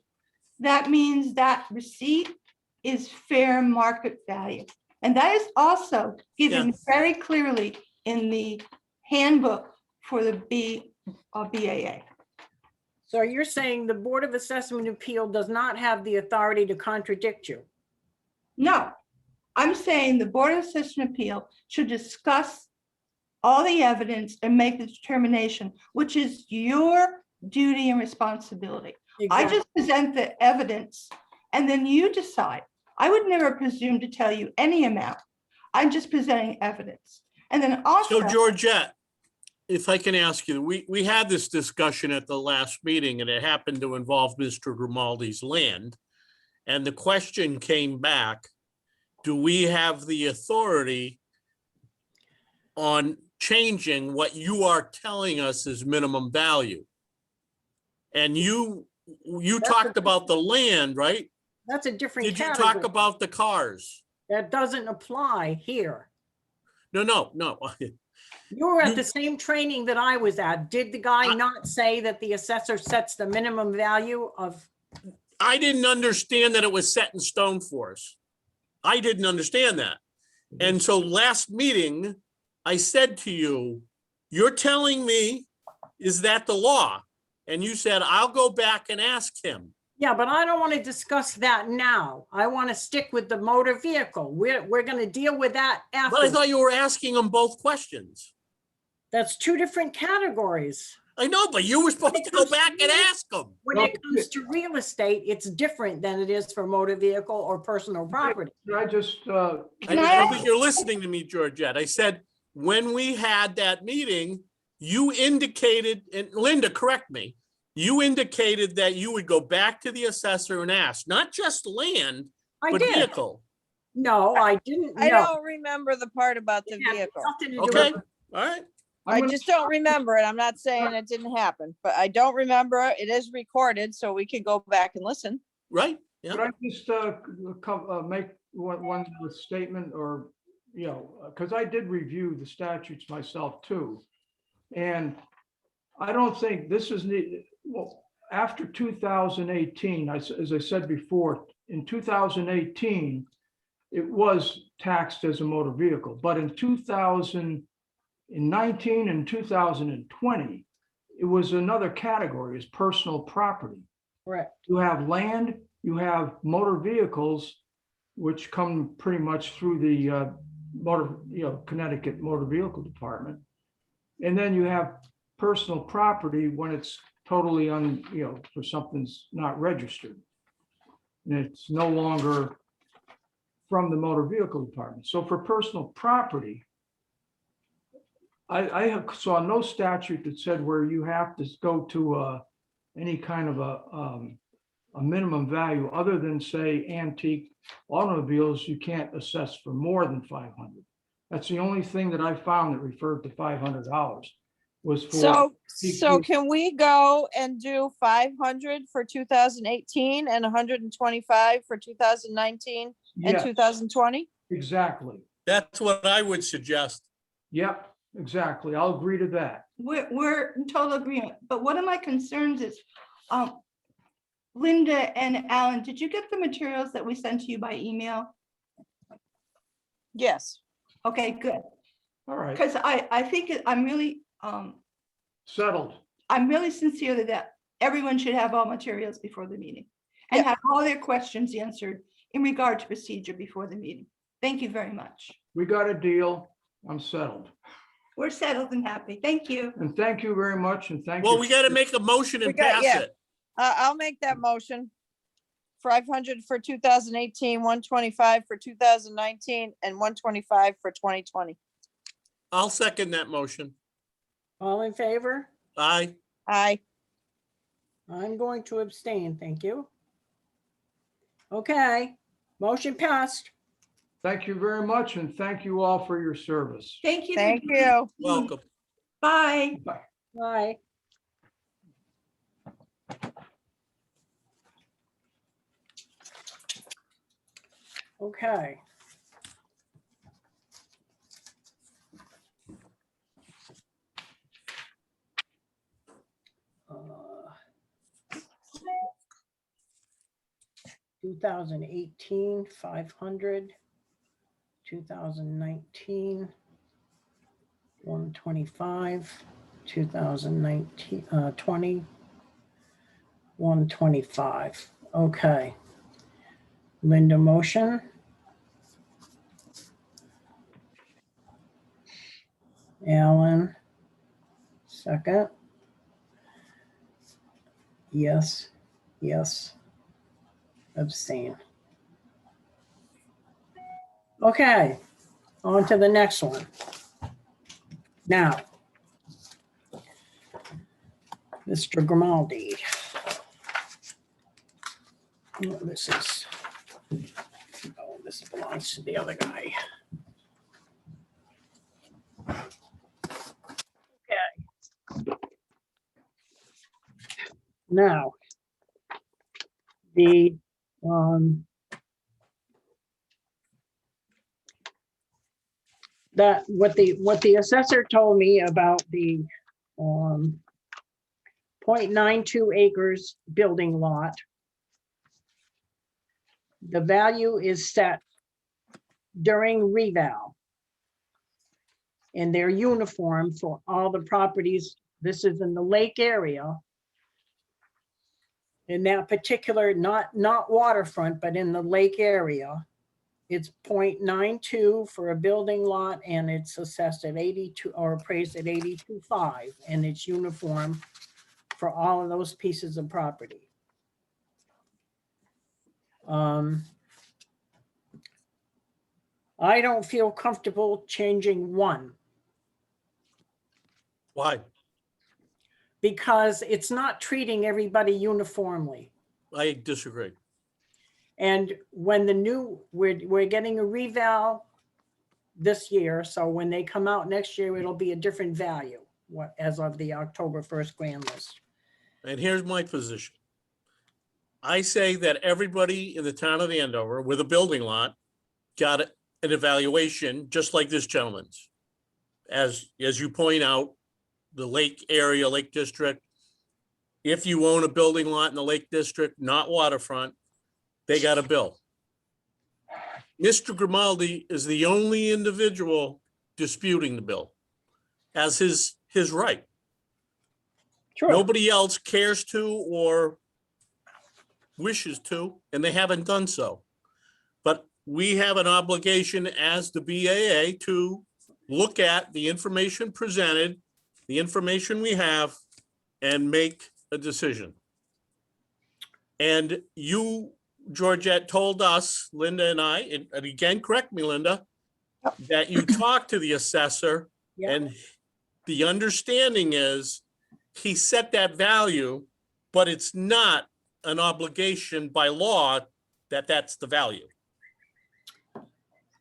that means that receipt is fair market value. And that is also given very clearly in the handbook for the BAA. So you're saying the Board of Assessment Appeal does not have the authority to contradict you? No, I'm saying the Board of Assessment Appeal should discuss all the evidence and make the determination, which is your duty and responsibility. I Exactly. just present the evidence and then you decide. I would never presume to tell you any amount. I'm just presenting evidence. And then also, So Georgette, if I can ask you, we had this discussion at the last meeting and it happened to involve Mr. Grimaldi's land. And the question came back, do we have the authority on changing what you are telling us is minimum value? And you talked about the land, right? That's a different Did you category. talk about the cars? That doesn't apply here. No. You were at You- the same training that I was at. Did the guy I- not say that the assessor sets the minimum value of? I didn't understand that it was set in stone for us. I didn't understand that. And so last meeting, I said to you, you're telling me, is that the law? And you said, I'll go back and ask him. Yeah, but I don't want to discuss that now. I want to stick with the motor vehicle. We're going to deal with that But I after. thought you were asking them both questions. That's two different categories. I know, but you were supposed to go back and ask them. When it comes to real estate, it's different than it is for motor vehicle or personal property. Can I just, I Can I don't think you're listening to me, Georgette. I said, when we had that meeting, you indicated, and Linda, correct me, you indicated that you would go back to the assessor and ask, not just land, I but did. vehicle. No, I didn't. I No. don't remember the part about the It had vehicle. nothing to do Okay, with- all right. I just don't remember it. I'm not saying it didn't happen, but I don't remember. It is recorded, so we can go back and listen. Right, could yeah. I just make one statement or, you know, because I did review the statutes myself too. And I don't think this is needed. Well, after 2018, as I said before, in 2018, it was taxed as a motor vehicle, but in 2019 and 2020, it was another category, is personal property. Correct. You have land, you have motor vehicles, which come pretty much through the Connecticut Motor Vehicle Department. And then you have personal property when it's totally for something's not registered. And it's no longer from the motor vehicle department. So for personal property, I saw no statute that said where you have to go to any kind of a minimum value other than, say, antique automobiles. You can't assess for more than 500. That's the only thing that I found that referred to $500 was for. So can we go and do 500 for 2018 and 125 for 2019 and Yes, 2020? exactly. That's what I would suggest. Yep, exactly. I'll agree to that. we're in total agreement. But one of my concerns is, Linda and Alan, did you get the materials that we sent to you by email? Yes. Okay, good. All right, Because I think I'm really, settled. I'm really sincere that everyone should have all materials before the meeting and Yeah. have all their questions answered in regard to procedure before the meeting. Thank you very much. We got a deal. I'm settled. We're settled and happy. Thank you. And thank you very much. And thank you. Well, we got to make a motion and We got- pass yeah. it. I'll make that motion. 500 for 2018, 125 for 2019, and 125 for 2020. I'll second that motion. All in favor? Aye. Aye. I'm going to abstain. Thank you. Okay, motion passed. Thank you very much. And thank you all for your service. Thank you. Thank you. Welcome. Bye. Bye. Bye. Okay. Uh, 2018, 500, 2019, 125, 2019, 20, 125. Okay. Linda motion. Alan, second. Yes, yes. Abstain. Okay, on to the next one. Now, Mr. Grimaldi. Oh, this is, oh, this belongs to the other guy. Okay. Now, the, that, what the assessor told me about the, 0.92 acres building lot. The value is set during reval. And they're uniform for all the properties. This is in the lake area. In that particular, not waterfront, but in the lake area. It's 0.92 for a building lot, and it's assessed at 82 or appraised at 82.5, and it's uniform for all of those pieces of property. I don't feel comfortable changing one Why? because it's not treating everybody uniformly. I disagree. And when the new, we're getting a reval this year, so when they come out next year, it'll be a different value, what, as of the October 1st grand list. And here's my position. I say that everybody in the town of Andover with a building lot got an evaluation, just like this gentleman's. As you point out, the lake area, Lake District, if you own a building lot in the Lake District, not waterfront, they got a bill. Mr. Grimaldi is the only individual disputing the bill as his right. Sure. Nobody else cares to or wishes to, and they haven't done so. But we have an obligation as the BAA to look at the information presented, the information we have, and make a decision. And you, Georgette, told us, Linda and I, and again, correct me, Linda, that you talked to the assessor, Yeah. and the understanding is he set that value, but it's not an obligation by law that that's the value.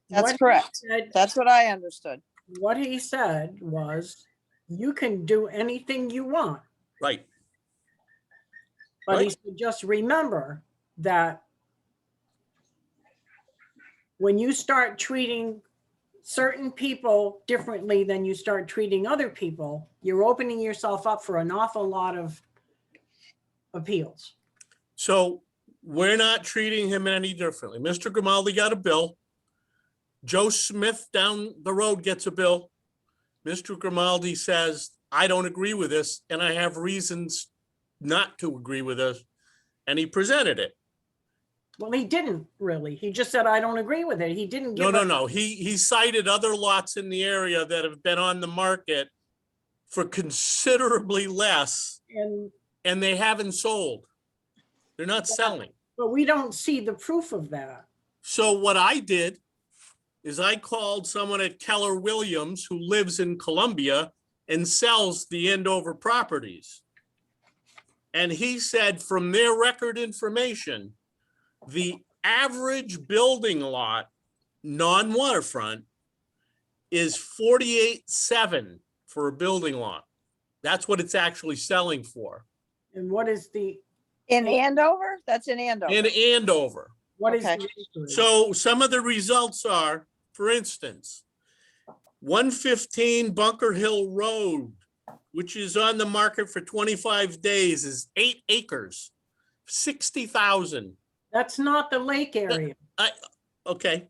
That's What he correct. said- That's what I understood. What he said was, you can do anything you want, Right. but he Right. said, just remember that when you start treating certain people differently than you start treating other people, you're opening yourself up for an awful lot of appeals. So we're not treating him any differently. Mr. Grimaldi got a bill. Joe Smith down the road gets a bill. Mr. Grimaldi says, I don't agree with this, and I have reasons not to agree with this. And he presented it. Well, he didn't really. He just said, I don't agree with it. He didn't give No. He cited other lots in the area that have been on the market for considerably less, and they haven't sold. They're not selling. But we don't see the proof of that. So what I did is I called someone at Keller Williams who lives in Columbia and sells the Andover properties. And he said from their record information, the average building lot, non-waterfront, is 48.7 for a building lot. That's what it's actually selling for. And what is the, In Andover? That's in Andover. In Andover. what is Okay. the acreage? So some of the results are, for instance, 115 Bunker Hill Road, which is on the market for 25 days, is 8 acres, 60,000. That's not the lake area. Okay.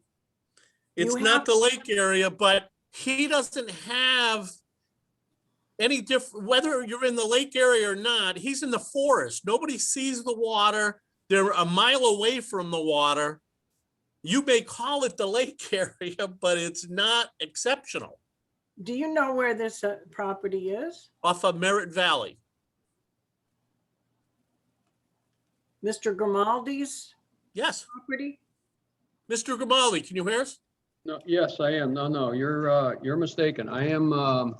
It's You not have- the lake area, but he doesn't have any different, whether you're in the lake area or not, he's in the forest. Nobody sees the water. They're a mile away from the water. You may call it the lake area, but it's not exceptional. Do you know where this property is? off of Merritt Valley. Mr. Grimaldi's Yes, property? Mr. Grimaldi, can you hear us? No, yes, I am. No, you're mistaken. I am, on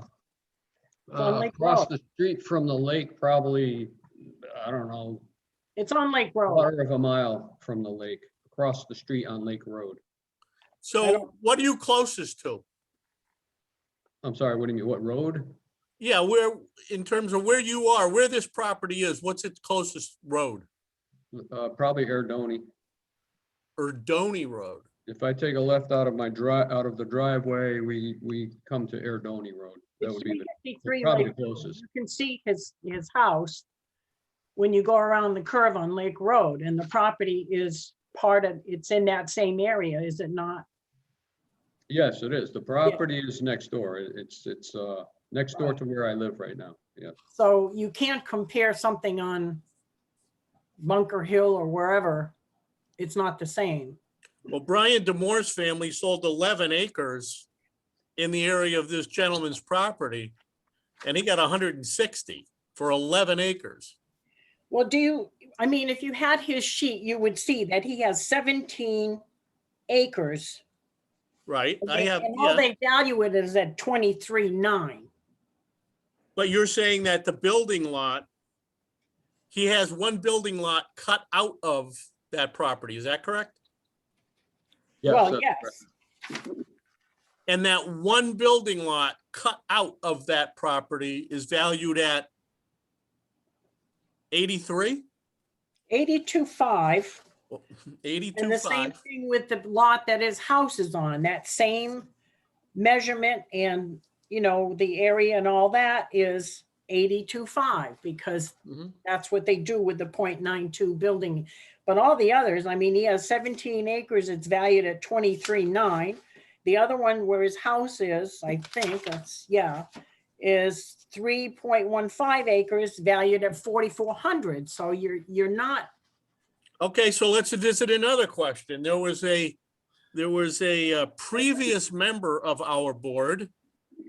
Lake across Road. the street from the lake, probably, I don't know, It's on Lake Road. quarter of a mile from the lake, across the street on Lake Road. So what are you closest to? I'm sorry, what do you mean? What road? Yeah, where, in terms of where you are, where this property is, what's its closest road? Probably Erdoney. Erdoney Road. If I take a left out of out of the driveway, we come to Erdoney Road. That It's would be the 353 probably Lake the Road. closest. You can see his house when you go around the curve on Lake Road, and the property is it's in that same area, is it not? Yes, it is. The property is next door. It's next door Right. to where I live right now. Yeah. So you can't compare something on Bunker Hill or wherever. It's not the same. Well, Brian Demore's family sold 11 acres in the area of this gentleman's property, and he got 160 for 11 acres. Well, I mean, if you had his sheet, you would see that he has 17 acres. Right? I have, And all yeah. they value it is at 23.9. But you're saying that the building lot, he has one building lot cut out of that property. Is that correct? Yes, Well, that's yes. correct. And that one building lot cut out of that property is valued at 83? 82.5. 82.5. And the same thing with the lot that his house is on, that same measurement and, the area and all that is 82.5 because Mhm. that's what they do with the 0.92 building. But all the others, I mean, he has 17 acres, it's valued at 23.9. The other one where his house is, I think, is 3.15 acres valued at 4,400. So you're not. Okay, so let's visit another question. There was a previous member of our board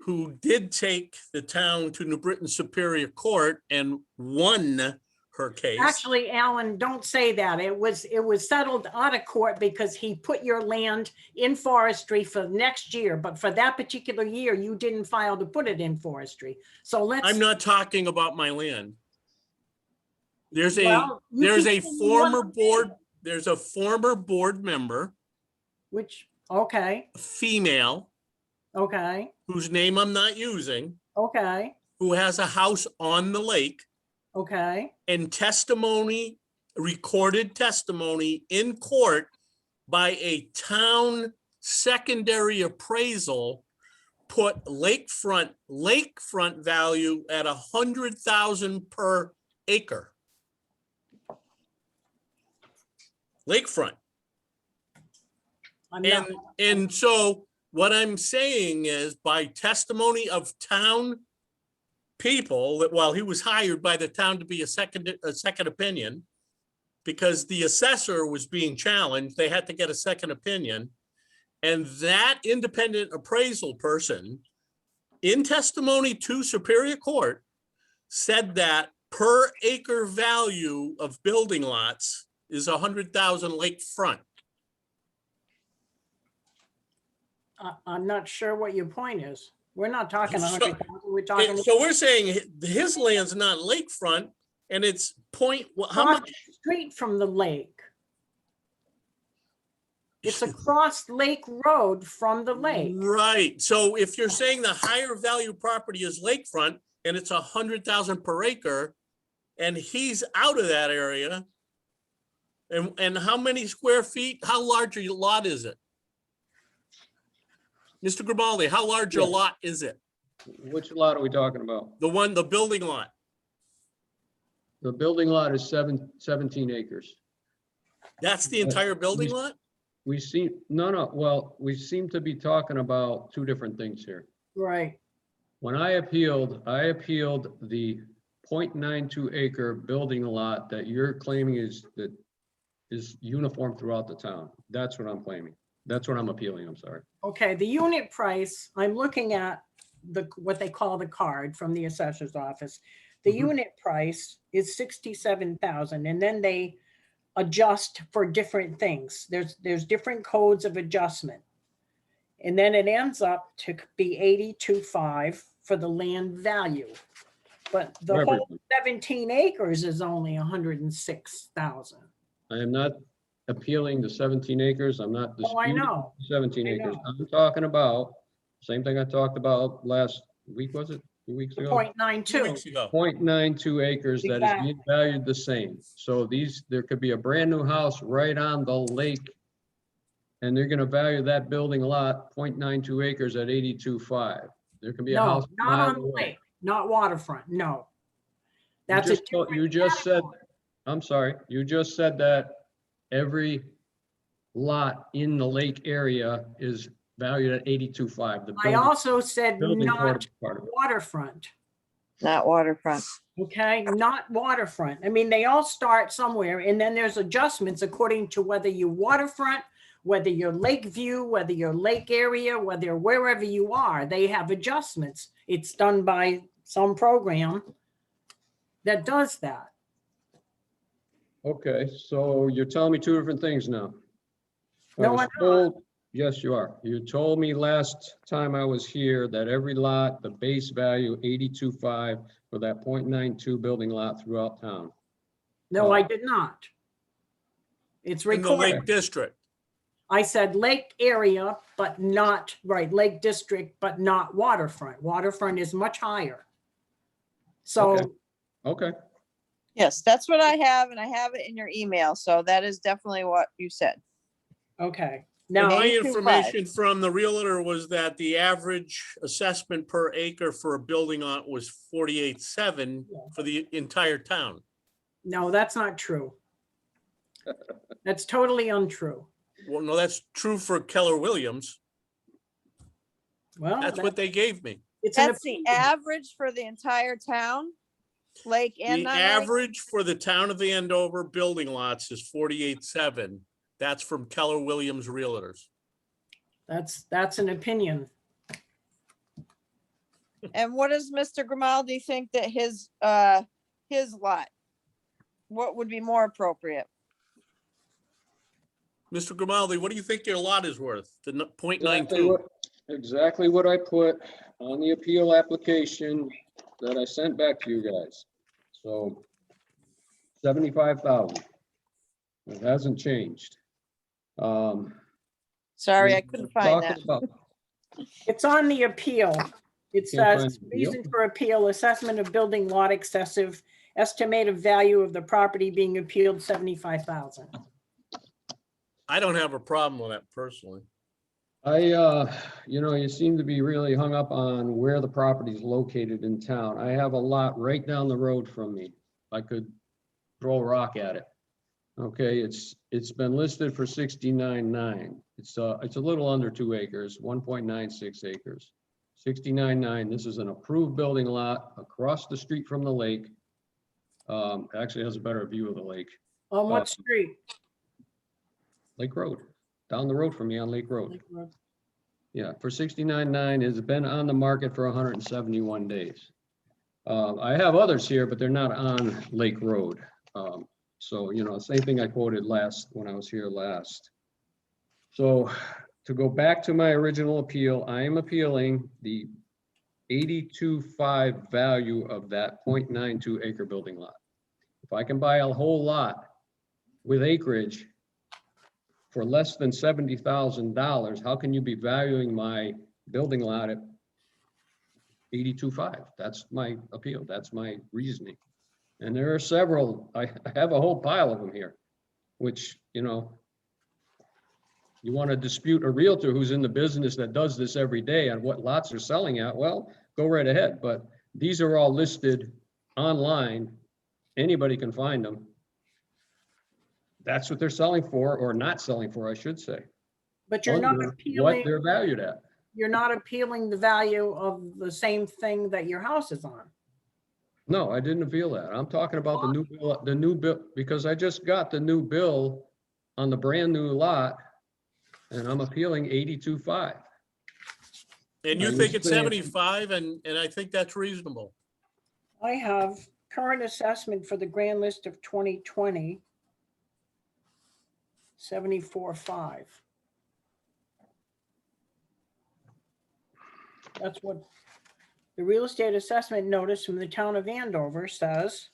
who did take the town to New Britain Superior Court and won her case. Actually, Alan, don't say that. It was settled out of court because he put your land in forestry for next year, but for that particular year, you didn't file to put it in forestry. So let's. I'm not talking about my land. There's Well, you there's keep a saying former one thing. board, there's a former board member, Okay, a female, okay, whose name I'm not using, okay, who has a house on the lake, okay. and recorded testimony in court by a town secondary appraisal put lakefront value at 100,000 per acre. Lakefront. I'm not, And so what I'm saying is by testimony of town people, that while he was hired by the town to be a second opinion, because the assessor was being challenged, they had to get a second opinion. And that independent appraisal person in testimony to Superior Court said that per acre value of building lots is 100,000 lakefront. I'm not sure what your point is. We're not talking So- 100,000, we're talking. And so we're saying his land's not lakefront and it's how Across much? the street from the lake. It's across Lake Road from the lake. Right. So if you're saying the higher value property is lakefront and it's 100,000 per acre and he's out of that area, and how many square feet, how large a lot is it? Mr. Grimaldi, how large a Yeah. lot is it? Which lot are we talking about? The building lot? The building lot is 17 acres. That's the entire building lot? We we seem to be talking about two different things here. Right. When I appealed the 0.92 acre building lot that you're claiming is uniform throughout the town. That's what I'm claiming. That's what I'm appealing, I'm sorry. Okay, the unit price I'm looking at what they call the card from the assessor's office. The Mhm. unit price is 67,000, and then they adjust for different things. There's different codes of adjustment. And then it ends up to be 82.5 for the land value. But the For whole everything. 17 acres is only 106,000. I am not appealing the 17 acres. I'm not Oh, I disputing know. 17 I acres. know. I'm talking about, same thing I talked about last week, was it? 2 weeks ago? 0.92. 2 weeks ago. 0.92 acres that is being Exactly. valued the same. So there could be a brand new house right on the lake. And they're gonna value that building lot 0.92 acres at 82.5. There can be a No, house. a not mile on the away. lake, not waterfront, no. You That's a just told- different You just said, category. I'm sorry, you just said that every lot in the lake area is valued at 82.5. The I building, also said building code not is part of it. waterfront, Not waterfront. okay? Not waterfront. I mean, they all start somewhere, and then there's adjustments according to whether you waterfront, whether you're lake view, whether you're lake area, whether wherever you are, they have adjustments. It's done by some program that does that. Okay, so you're telling me two different things now. I No, was I'm not. told, yes, you are. You told me last time I was here that every lot, the base value 82.5 for that 0.92 building lot throughout town. No, I did not. It's In the recorded. Lake District. I said lake area, but not, right, Lake District, but not waterfront. Waterfront is much higher. Okay. So, Okay, Yes, that's what I have, and I have it in your email, so that is definitely what you said. okay. And Now, my 82.5. information from the realtor was that the average assessment per acre for a building lot was 48.7 for the entire town. no, that's not true. That's totally untrue. Well, no, that's true for Keller Williams. Well, That's what they gave me. it's an That's the opinion. average for the entire town, lake and The non-lake? average for the town of Andover building lots is 48.7. That's from Keller Williams Realtors. That's an opinion. And what does Mr. Grimaldi think that his lot? What would be more appropriate? Mr. Grimaldi, what do you think your lot is worth? The exactly 0.92? exactly what I put on the appeal application that I sent back to you guys. So 75,000. It hasn't changed. Sorry, we I couldn't were find talking that. about- It's on the appeal. It Can't find says, the appeal? reason for appeal, assessment of building lot excessive, estimated value of the property being appealed, 75,000. I don't have a problem with that personally. You seem to be really hung up on where the property is located in town. I have a lot right down the road from me. I could throw a rock at it. Okay, it's been listed for 69.9. It's a little under 2 acres, 1.96 acres. 69.9, this is an approved building lot across the street from the lake. Actually has a better view of the lake. On what street? Lake Road, down the road from me on Lake Road. Yeah, for 69.9, it's been on the market for 171 days. I have others here, but they're not on Lake Road. So, same thing I quoted when I was here last. So to go back to my original appeal, I am appealing the 82.5 value of that 0.92 acre building lot. If I can buy a whole lot with acreage for less than $70,000, how can you be valuing my building lot at 82.5? That's my appeal. That's my reasoning. And there are several, I have a whole pile of them here, which, you want to dispute a realtor who's in the business that does this every day on what lots are selling at, well, go right ahead. But these are all listed online. Anybody can find them. That's what they're selling for, or not selling for, I should say. But you're not Under appealing, what they're valued at. you're not appealing the value of the same thing that your house is on. No, I didn't appeal that. I'm talking about the new bill, because I just got the new bill on the brand new lot, and I'm appealing 82.5. And you I think it's understand. 75, and I think that's reasonable. I have current assessment for the grand list of 2020, 74.5. That's what the real estate assessment notice from the town of Andover says.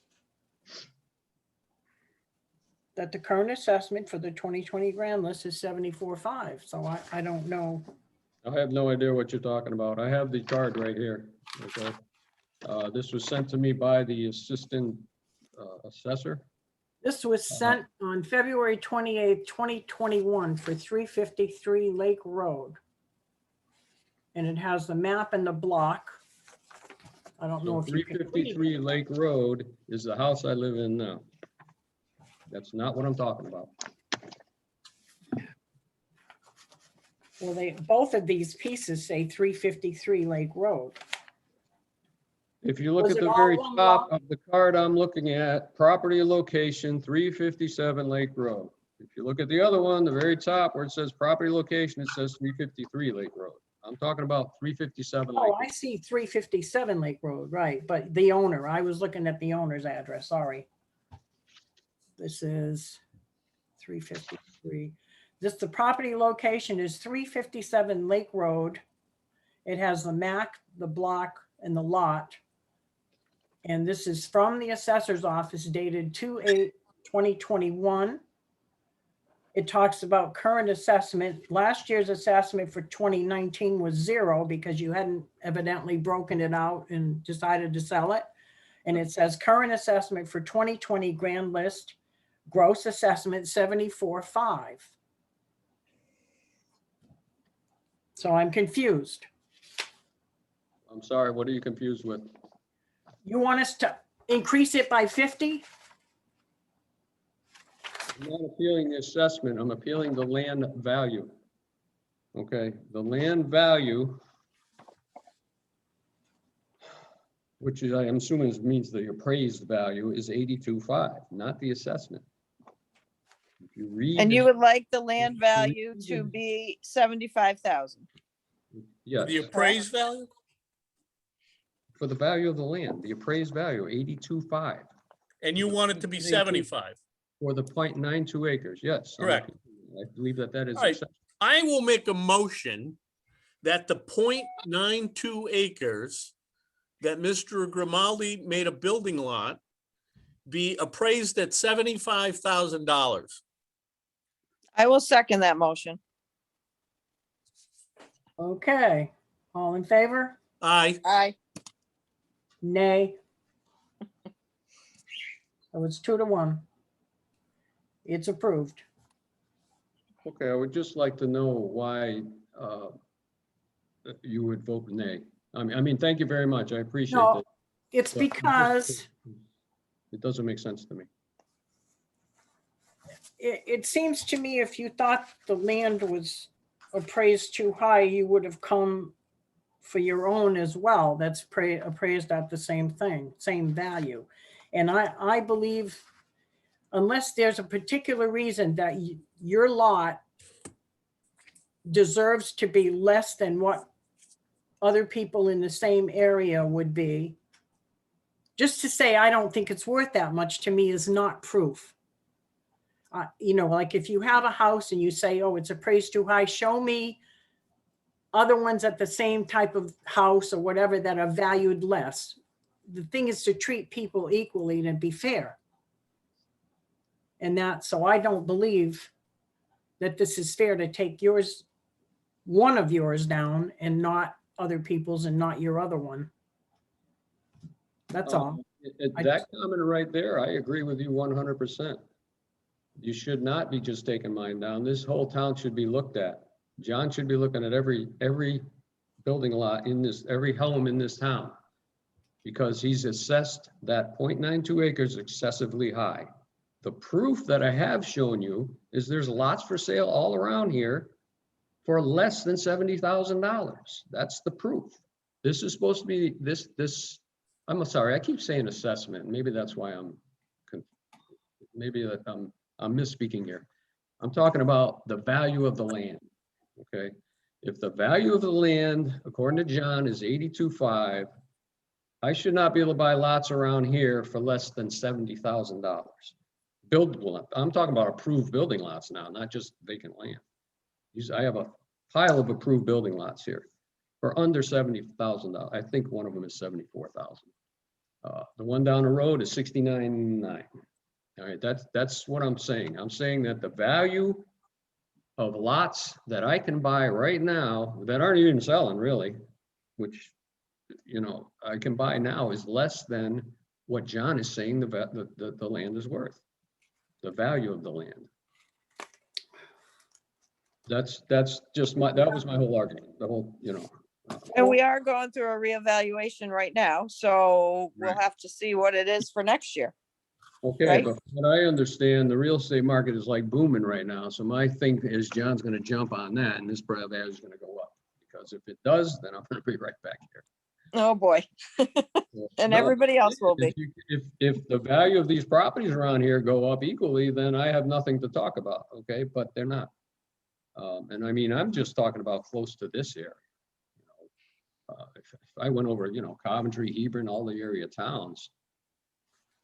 That the current assessment for the 2020 grand list is 74.5. So I don't know. I have no idea what you're talking about. I have the card right here. Okay. This was sent to me by the assistant assessor. This was sent on February 28th, 2021 for 353 Lake Road. And it has the map and the block. I don't know So if you can. 353 Lake Road is the house I live in now. That's not what I'm talking about. Well, both of these pieces say 353 Lake Road. If you look Was at it the all very one top lot? of the card I'm looking at, property location 357 Lake Road. If you look at the other one, the very top where it says property location, it says 353 Lake Road. I'm talking about 357 Lake Oh, Road. I see 357 Lake Road, right, but the owner, I was looking at the owner's address, sorry. This is 353. The property location is 357 Lake Road. It has the map, the block, and the lot. And this is from the assessor's office dated 2/8/2021. It talks about current assessment. Last year's assessment for 2019 was 0 because you hadn't evidently broken it out and decided to sell it. And it says current assessment for 2020 grand list, gross assessment 74.5. So I'm confused. I'm sorry, what are you confused with? You want us to increase it by 50? I'm not appealing the assessment, I'm appealing the land value. Okay, the land value, which is, I'm assuming means the appraised value is 82.5, not the assessment. If you read. And you would like the land If you value read to the- be 75,000. Yes, The appraised value? for the value of the land, the appraised value, 82.5, And you want it to be 75. for the 0.92 acres, yes. I'm Correct. appealing. I believe that is. All right. acceptable. I will make a motion that the 0.92 acres that Mr. Grimaldi made a building lot be appraised at $75,000. I will second that motion. Okay, all in favor? Aye. Aye. Nay. So it's 2-1. It's approved. Okay, I would just like to know why you would vote nay. I mean, thank you very much. I appreciate No, that. it's but because it doesn't make sense to me. it seems to me if you thought the land was appraised too high, you would have come for your own as well. That's appraised at the same thing, same value. And I believe unless there's a particular reason that your lot deserves to be less than what other people in the same area would be, just to say, I don't think it's worth that much to me is not proof. You know, like if you have a house and you say, oh, it's appraised too high, show me other ones at the same type of house or whatever that are valued less. The thing is to treat people equally and be fair. And so I don't believe that this is fair to take yours, one of yours down and not other people's and not your other one. That's all. That comment right there, I agree with you 100%. You should not be just taking mine down. This whole town should be looked at. John should be looking at every building lot in this, every home in this town. Because he's assessed that 0.92 acres excessively high. The proof that I have shown you is there's lots for sale all around here for less than $70,000. That's the proof. This is supposed to be I'm sorry, I keep saying assessment. Maybe that's why maybe that I'm misspeaking here. I'm talking about the value of the land, okay? If the value of the land, according to John, is 82.5, I should not be able to buy lots around here for less than $70,000. Buildable, I'm talking about approved building lots now, not just vacant land. I have a pile of approved building lots here for under $70,000. I think one of them is 74,000. The one down the road is 69.9. All right, that's what I'm saying. I'm saying that the value of lots that I can buy right now that aren't even selling really, which, you know, I can buy now is less than what John is saying the land is worth, the value of the land. That's just that was my whole argument, the whole, you know. And we are going through a reevaluation right now, so we'll Right. have to see what it is for next year. Okay, Right. but what I understand, the real estate market is like booming right now. So my thing is John's gonna jump on that and this value is gonna go up. Because if it does, then I'm gonna be right back here. Oh, boy. And No, everybody else will be. If the value of these properties around here go up equally, then I have nothing to talk about, okay? But they're not. And I mean, I'm just talking about close to this area. You know, if I went over, you know, Coventry, Hebron, all the area towns,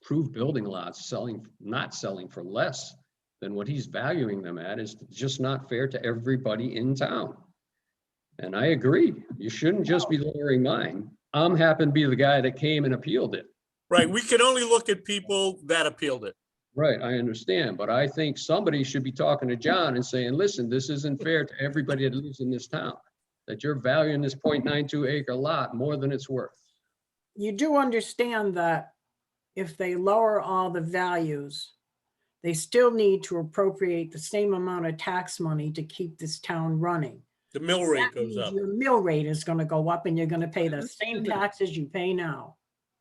approved building lots not selling for less than what he's valuing them at is just not fair to everybody in town. And I agree, you shouldn't just be lowering mine. I'm happen to be the guy that came and appealed it. Right, we can only look at people that appealed it. Right, I understand, but I think somebody should be talking to John and saying, listen, this isn't fair to everybody that lives in this town, that you're valuing this 0.92 acre lot more than it's worth. You do understand that if they lower all the values, they still need to appropriate the same amount of tax money to keep this town running. The mill rate That goes means up. your mill rate is going to go up and you're going to pay the same taxes you pay now.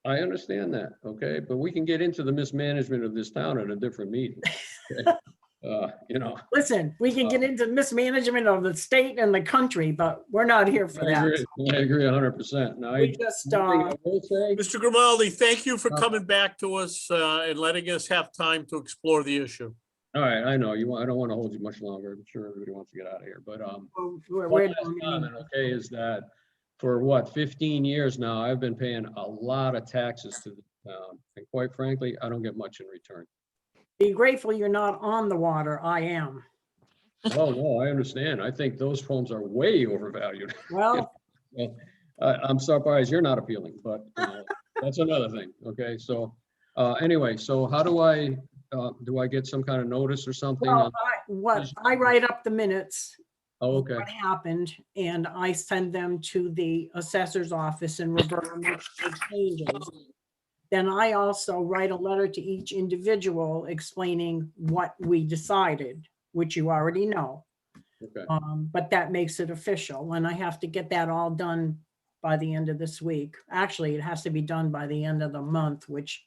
I understand that, okay, but we can get into the mismanagement of this town at a different meeting. Okay? You know. Listen, we can get into mismanagement of the state and the country, but we're not here for that. I agree 100%. Now, We just, one thing I will say, Mr. Grimaldi, thank you for coming back to us and letting us have time to explore the issue. all right, I know you want, I don't want to hold you much longer. I'm sure everybody wants to get out of here, but we're one last doing comment, okay, is that for what, 15 years now, I've been paying a lot of taxes to the town. And quite frankly, I don't get much in return. Be grateful you're not on the water. I am. Oh, no, I understand. I think those homes are way overvalued. Well, Well, I'm surprised you're not appealing, but that's another thing, okay? So anyway, so how do I get some kind of notice or something? well, I write up the minutes. Oh, okay, What happened, and I send them to the assessor's office and revert them with changes. Then I also write a letter to each individual explaining what we decided, which you already know. okay. But that makes it official, and I have to get that all done by the end of this week. Actually, it has to be done by the end of the month, which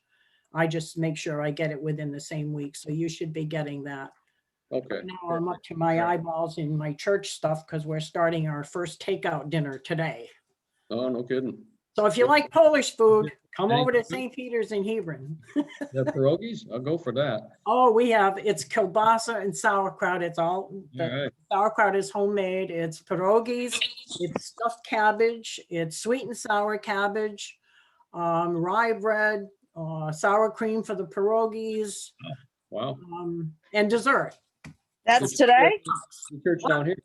I just make sure I get it within the same week. So you should be getting that. Okay. Now I'm up to my eyeballs in my church stuff because we're starting our first takeout dinner today. Oh, no kidding. So if you like Polish food, come Thank over to you. St. Peter's in Hebron. The pierogies, I'll go for that. Oh, it's kielbasa and sauerkraut. It's all, All the right. sauerkraut is homemade. It's pierogies, it's stuffed cabbage, it's sweet and sour cabbage, rye bread, sour cream for the pierogies, Wow. and dessert. That's today? The church down here.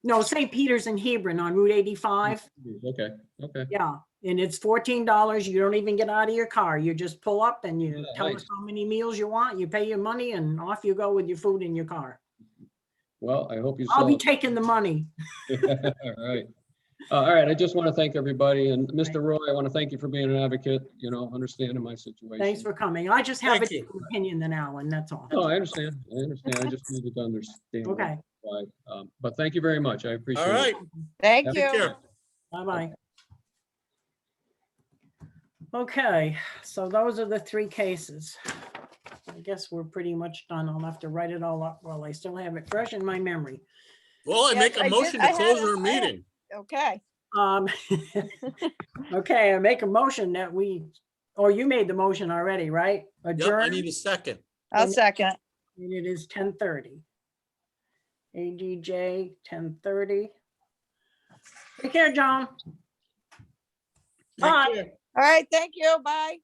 No, St. Peter's in Hebron on Route 85. Okay, okay. Yeah, and it's $14. You don't even get out of your car. You just pull up and you Yeah, tell us nice. how many meals you want. You pay your money and off you go with your food in your car. Well, I hope you I'll saw be it. taking the money. All right. All right, I just want to thank everybody, and Mr. Roy, I want to thank you for being an advocate, you know, understanding my situation. Thanks for coming. I just have a Thank you. different opinion than Alan, that's all. No, I understand, I just needed to understand. Okay, why. But thank you very much, I appreciate it. All right, Thank Take you. take care. bye-bye. Okay, so those are the three cases. I guess we're pretty much done. I'll have to write it all up while I still have it fresh in my memory. Well, I Yes, make a I did. motion I to had close it. our I had- meeting. Okay. Okay, I make a motion that you made the motion already, right? Yep, I Adjourn, need a second. I'll second it. and it is 10:30. ADJ 10:30. Take care, Joan. Take Bye. care. All right, thank you. Bye.